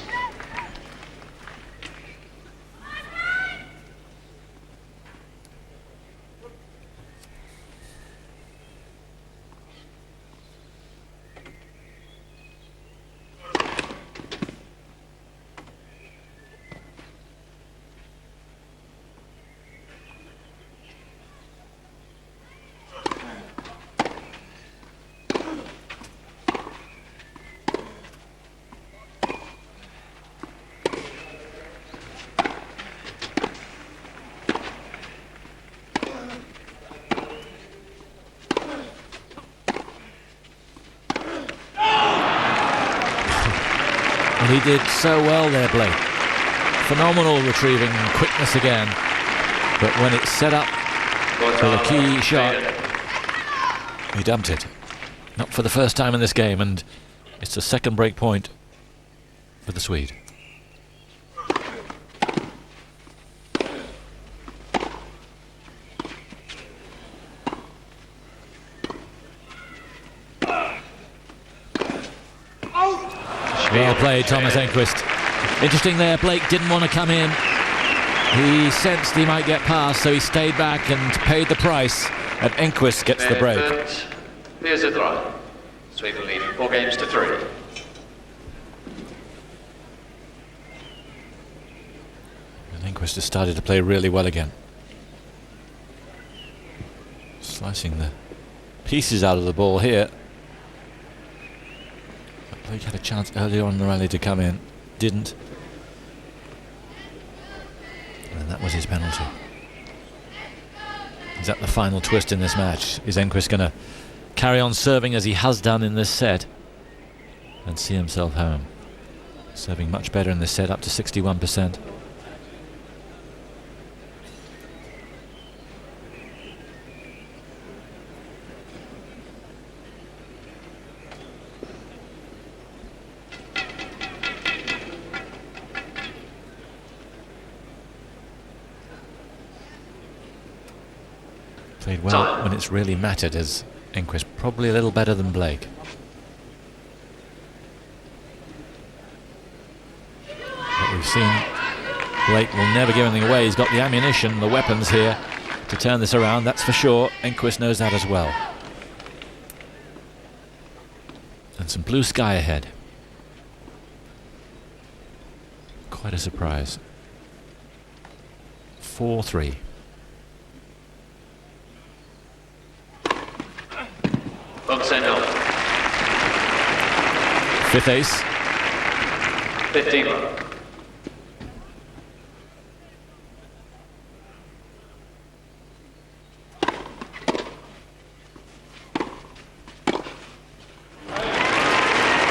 He did so well there, Blake. Phenomenal retrieving quickness again. But when it's set up for the key shot, he dumped it. Not for the first time in this game, and it's the second break point for the Swede. Well played, Thomas Enqvist. Interesting there, Blake didn't want to come in. He sensed he might get past, so he stayed back and paid the price, and Enqvist gets the break. Here's a throw. Sweden lead 4-3. And Enqvist has started to play really well again. Slicing the pieces out of the ball here. But Blake had a chance earlier on in the rally to come in. Didn't. And that was his penalty. Is that the final twist in this match? Is Enqvist going to carry on serving as he has done in this set and see himself home? Serving much better in this set, up to 61%. Played well when it's really mattered, as Enqvist, probably a little better than Blake. But we've seen Blake will never give anything away. He's got the ammunition, the weapons here to turn this around, that's for sure. Enqvist knows that as well. And some blue sky ahead. Quite a surprise. 4-3. Fifth ace. 15 love.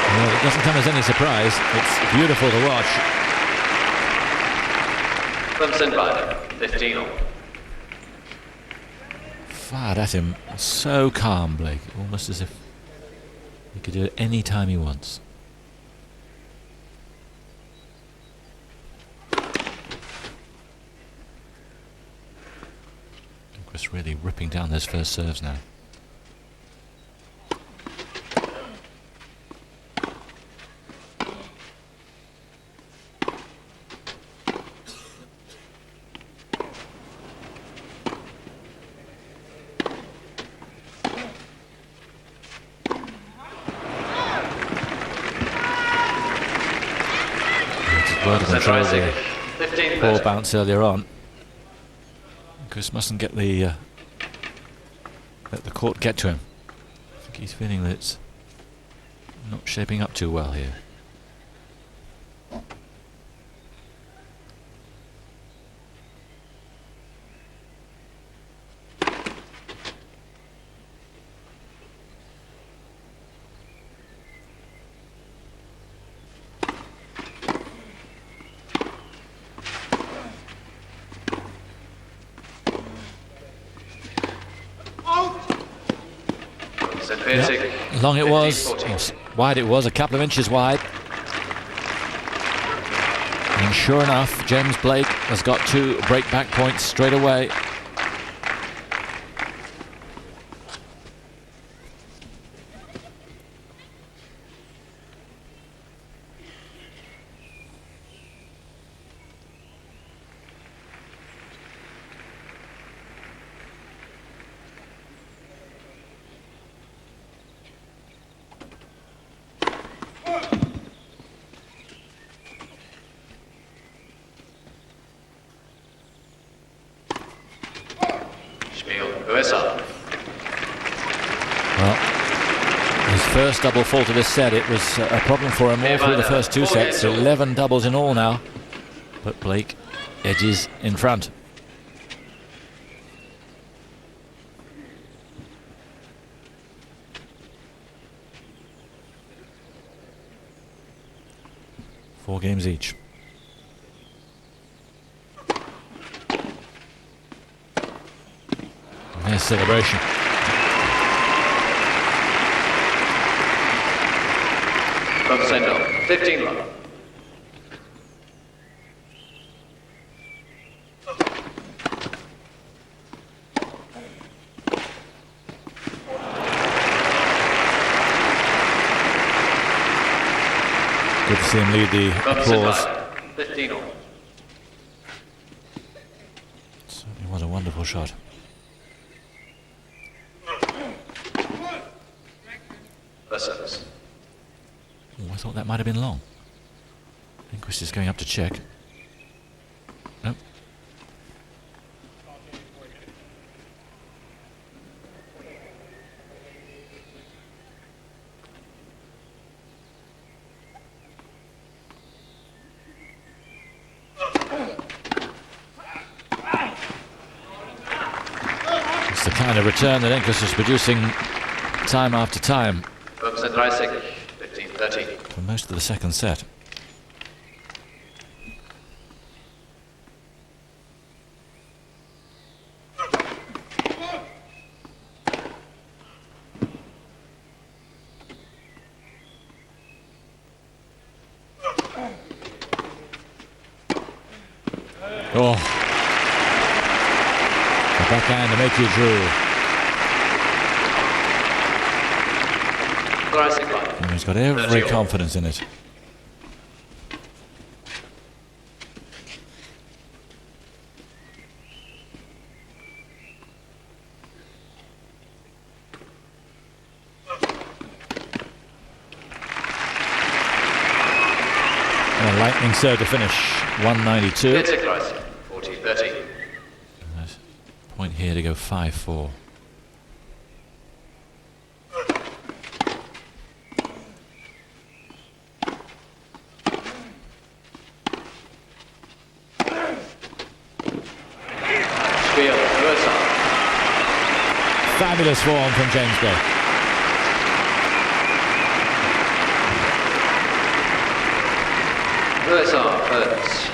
Well, it doesn't come as any surprise. It's beautiful to watch. Clemson Ryder, 15 all. Fired at him, so calm, Blake, almost as if he could do it any time he wants. Enqvist really ripping down those first serves now. Control the poor bounce earlier on. Chris mustn't get the let the court get to him. I think he's feeling that it's not shaping up too well here. Yep. Long it was, wide it was, a couple of inches wide. And sure enough, James Blake has got 2 break-back points straight away. First double fault of this set, it was a problem for him all through the first 2 sets. 11 doubles in all now, but Blake edges in front. Four games each. And there's celebration. Send off, 15 love. Good to see him lead the applause. 15 all. Certainly was a wonderful shot. Service. I thought that might have been long. Enqvist is going up to check. Nope. It's the kind of return that Enqvist is producing time after time. 15-30. For most of the second set. Oh, the backhand to make you drool. And he's got every confidence in it. And a lightning serve to finish. 192. 40-30. Point here to go 5-4. Fabulous form from James Blake. USA first.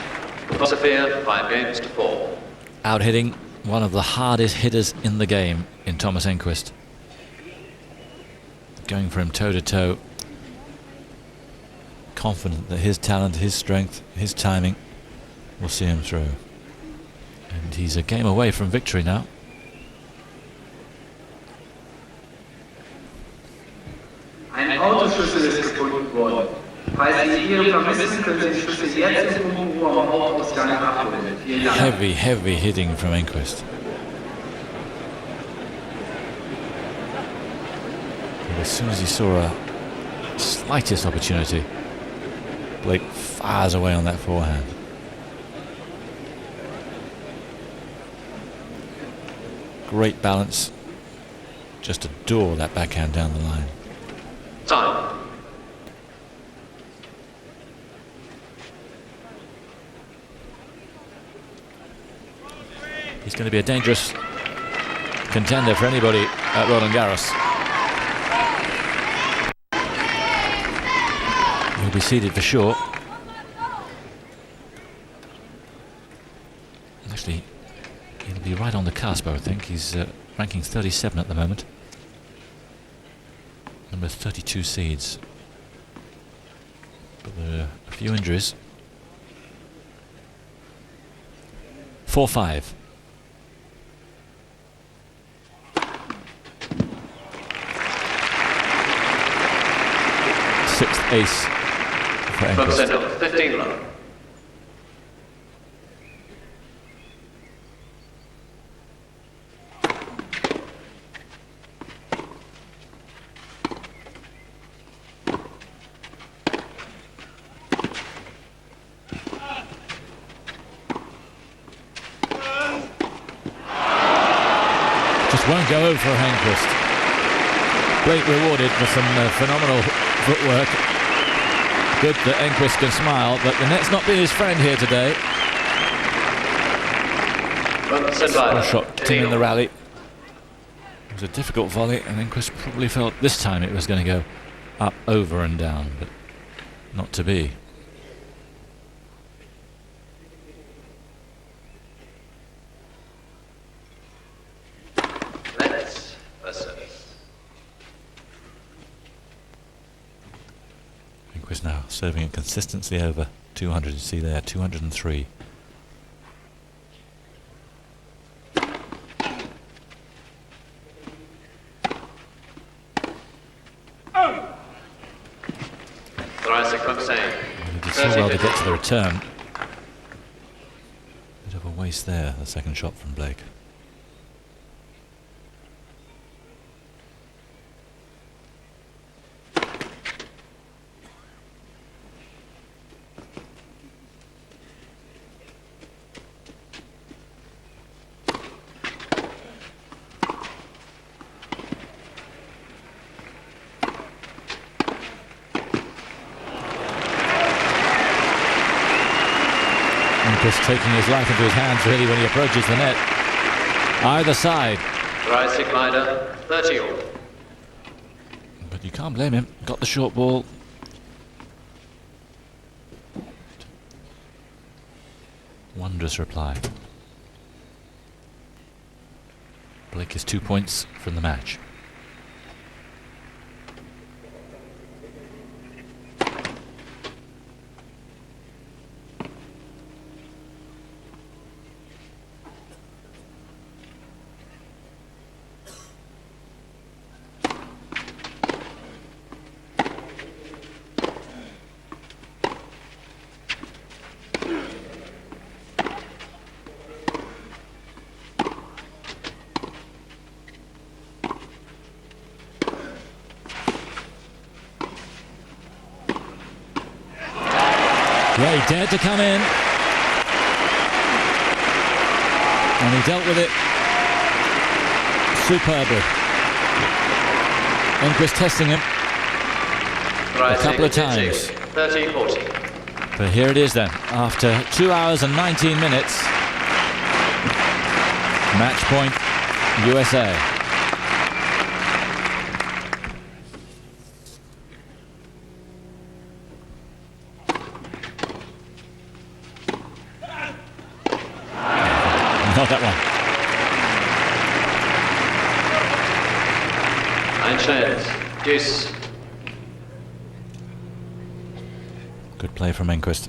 Sophia 5-4. Out hitting one of the hardest hitters in the game in Thomas Enqvist. Going for him toe to toe. Confident that his talent, his strength, his timing will see him through. And he's a game away from victory now. Ein Autoschlüssel ist gefunden worden. Falls Sie Ihre vermissen, können Sie den Schlüssel jetzt in Ruhe am Hauptausgang abholen. Vielen Dank. Heavy hitting from Enqvist. And as soon as he saw a slightest opportunity, Blake fires away on that forehand. Great balance. Just adore that backhand down the line. Time. He's going to be a dangerous contender for anybody at Roland Garros. He'll be seeded for sure. Actually, he'll be right on the cusp, I would think. He's ranking 37 at the moment. Number 32 seeds. But there are a few injuries. 4-5. Sixth ace for Enqvist. 15 love. Just won't go over for Enqvist. Blake rewarded for some phenomenal footwork. Good that Enqvist can smile, but the net's not been his friend here today. One shot to in the rally. It was a difficult volley, and Enqvist probably felt this time it was going to go up, over and down, but not to be. Enqvist now serving it consistently over 200. You see there, 203. Thoracic hook saying. So well to get to the return. Bit of a waste there, the second shot from Blake. Enqvist taking his life into his hands really when he approaches the net. Either side. Rising glider, 30 all. But you can't blame him. Got the short ball. Wondrous reply. Blake is 2 points from the match. Yeah, he dared to come in. And he dealt with it superbly. Enqvist testing him a couple of times. 30-40. But here it is then, after 2 hours and 19 minutes. Match point, USA. Not that one. Enqvist, deuce. Good play from Enqvist.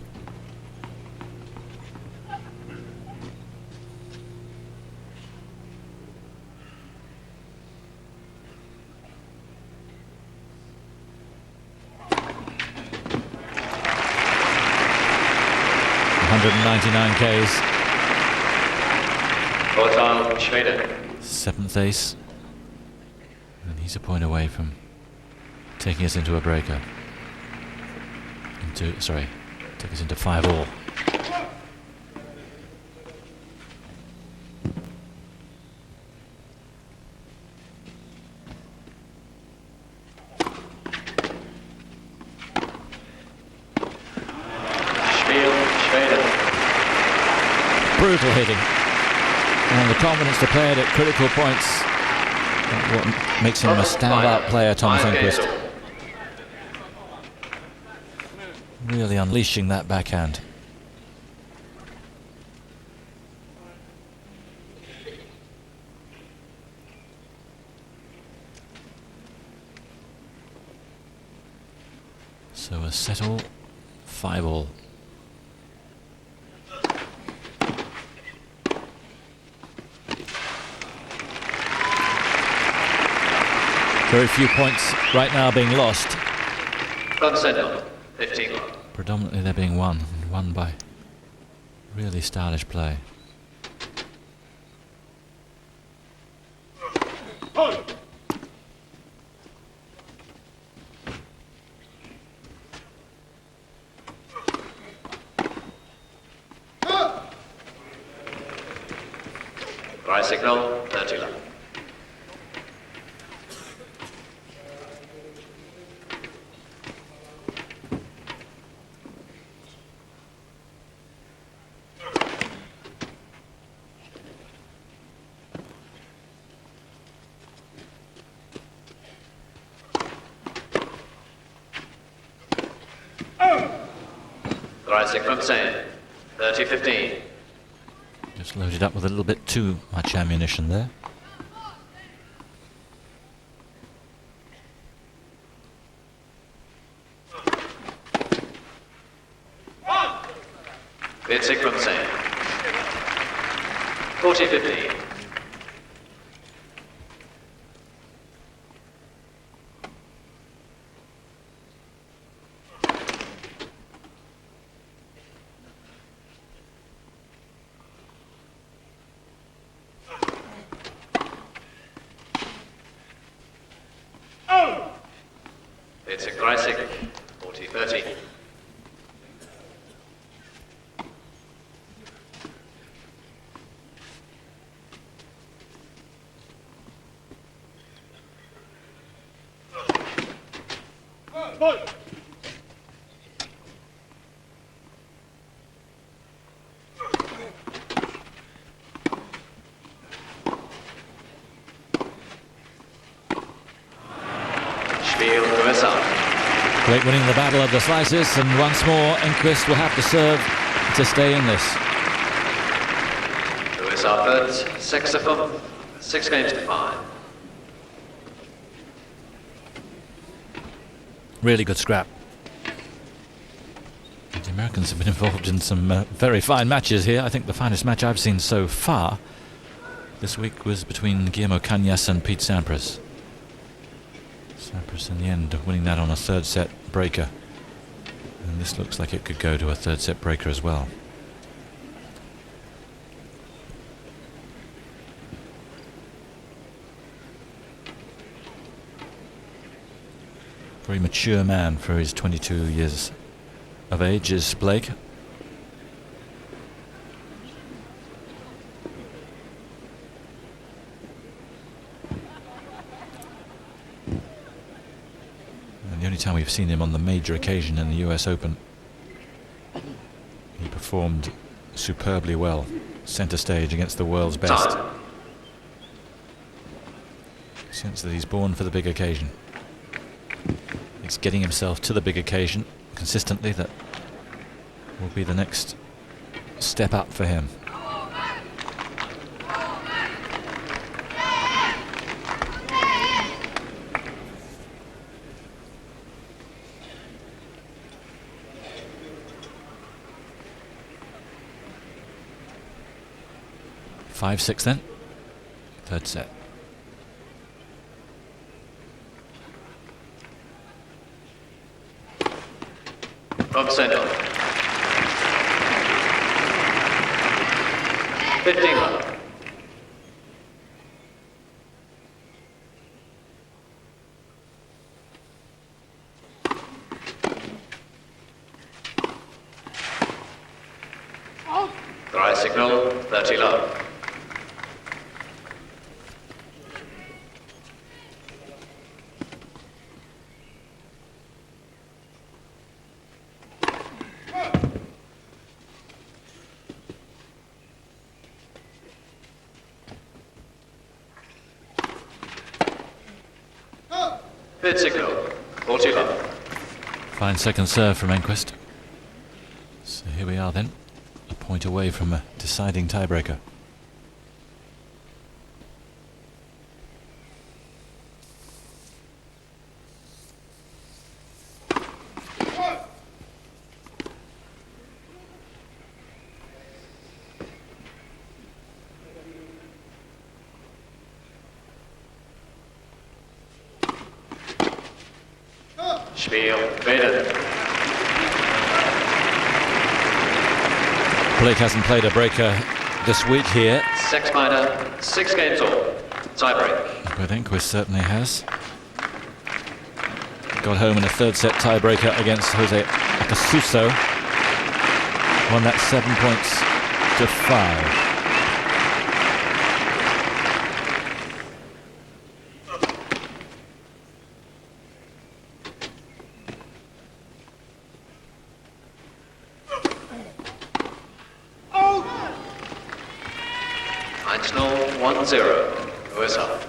Ks. Seventh ace. And he's a point away from taking us into a breaker. Take us into 5-all. Brutal hitting. And the confidence to play it at critical points. What makes him a standout player, Thomas Enqvist. Really unleashing that backhand. So a settle, 5-all. Very few points right now being lost. Front center, 15. Predominantly they're being won, and won by really stylish play. Right signal, 30. Rising from sand, 30-15. Just loaded up with a little bit too much ammunition there. Witzig from sand, 40-15. It's a Greisig, 40-30. Blake winning the battle of the slices, and once more Enqvist will have to serve to stay in this. Lewis Arbert, 6-5, 6 games to 5. Really good scrap. The Americans have been involved in some very fine matches here. I think the finest match I've seen so far this week was between Guillermo Cañas and Pete Sampras. Sampras in the end winning that on a third set breaker, and this looks like it could go to a third set breaker as well. Very mature man for his 22 years of age is Blake. And the only time we've seen him on the major occasion in the US Open, he performed superbly well, centre stage against the world's best. Sense that he's born for the big occasion. It's getting himself to the big occasion consistently that will be the next step up for him. Five, 6 then. Third set. From center. 15 love. Dry signal, 30 love. Third signal, 40 love. Fine second serve from Enqvist. So here we are then, a point away from a deciding tiebreaker. Blake hasn't played a breaker this week here. 6 minor, 6 games all. Tiebreak. But Enqvist certainly has. Got home in a third set tiebreaker against Jose Acasuso. Won that 7 points to 5. Einzel 1-0. USA.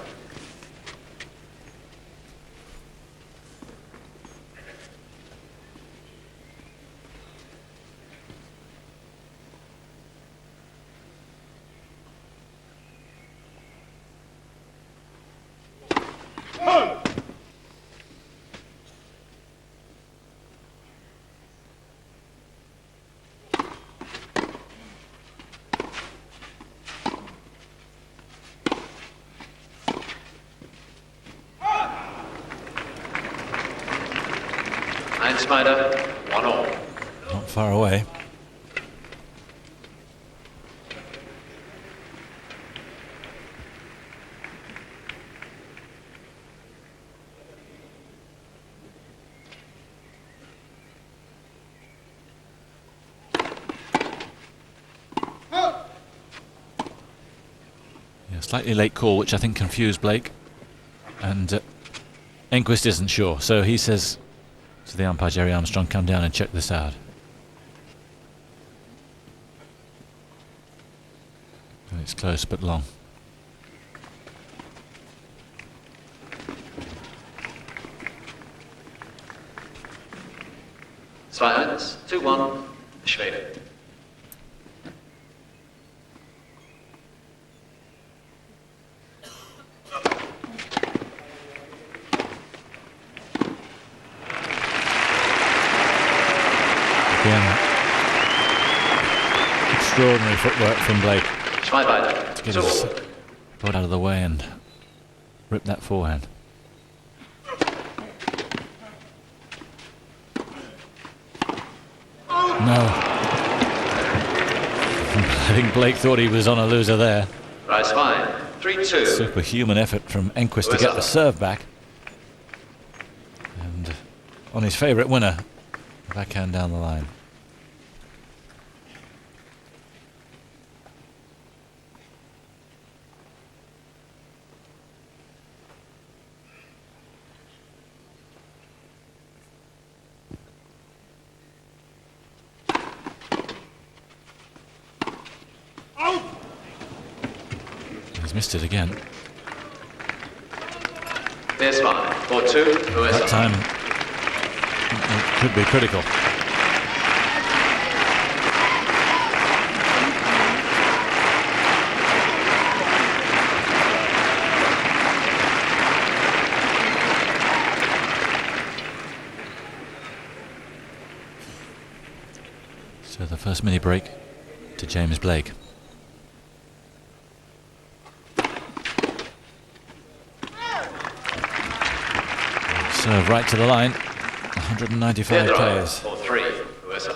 Spider, 1-1. Not far away. Slightly late call, which I think confused Blake. And Enqvist isn't sure, so he says to the umpire, Jerry Armstrong, come down and check this out. And it's close but long. Silence, 2-1, Schweden. Again, extraordinary footwork from Blake to get his foot out of the way and rip that forehand. No. I think Blake thought he was on a loser there. Rise fine, 3-2. Superhuman effort from Enqvist to get the serve back. And on his favourite winner, backhand down the line. He's missed it again. There's fine, 4-2, That time it could be critical. So the first mini break to James Blake. Serve right to the line. 195 players. 4-3, USA.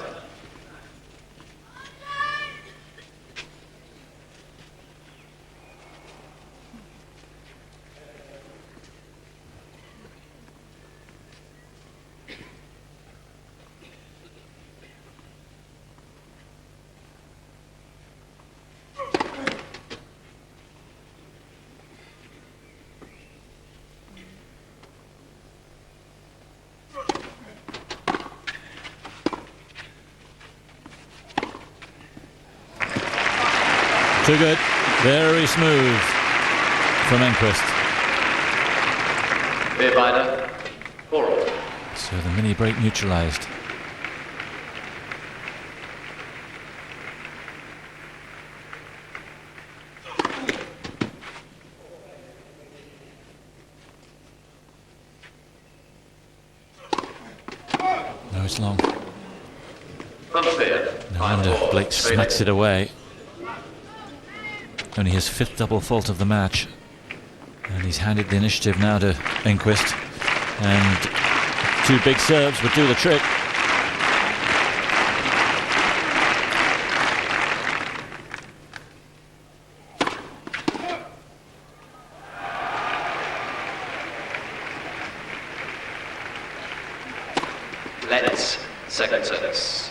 Too good. Very smooth from Enqvist. Beerbinder, 4-all. So the mini break neutralised. No, it's long. No wonder Blake smacks it away. Only his 5th double fault of the match. And he's handed the initiative now to Enqvist. And 2 big serves would do the trick. Let's second service.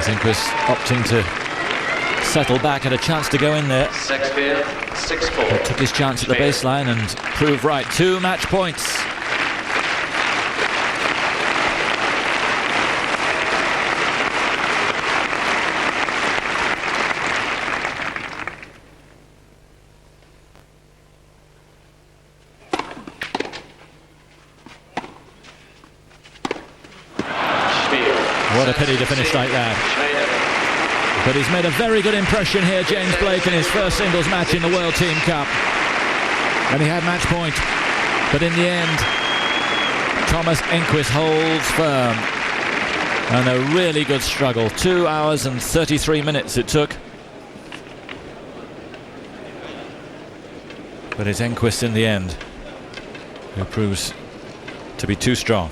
Enqvist opting to settle back, had a chance to go in there. 6-4. But took his chance at the baseline and proved right. 2 match points. What a pity to finish like that. But he's made a very good impression here, James Blake, in his first singles match in the World Team Cup. And he had match point. But in the end, Thomas Enqvist holds firm. And a really good struggle. 2 hours and 33 minutes it took. But it's Enqvist in the end who proves to be too strong.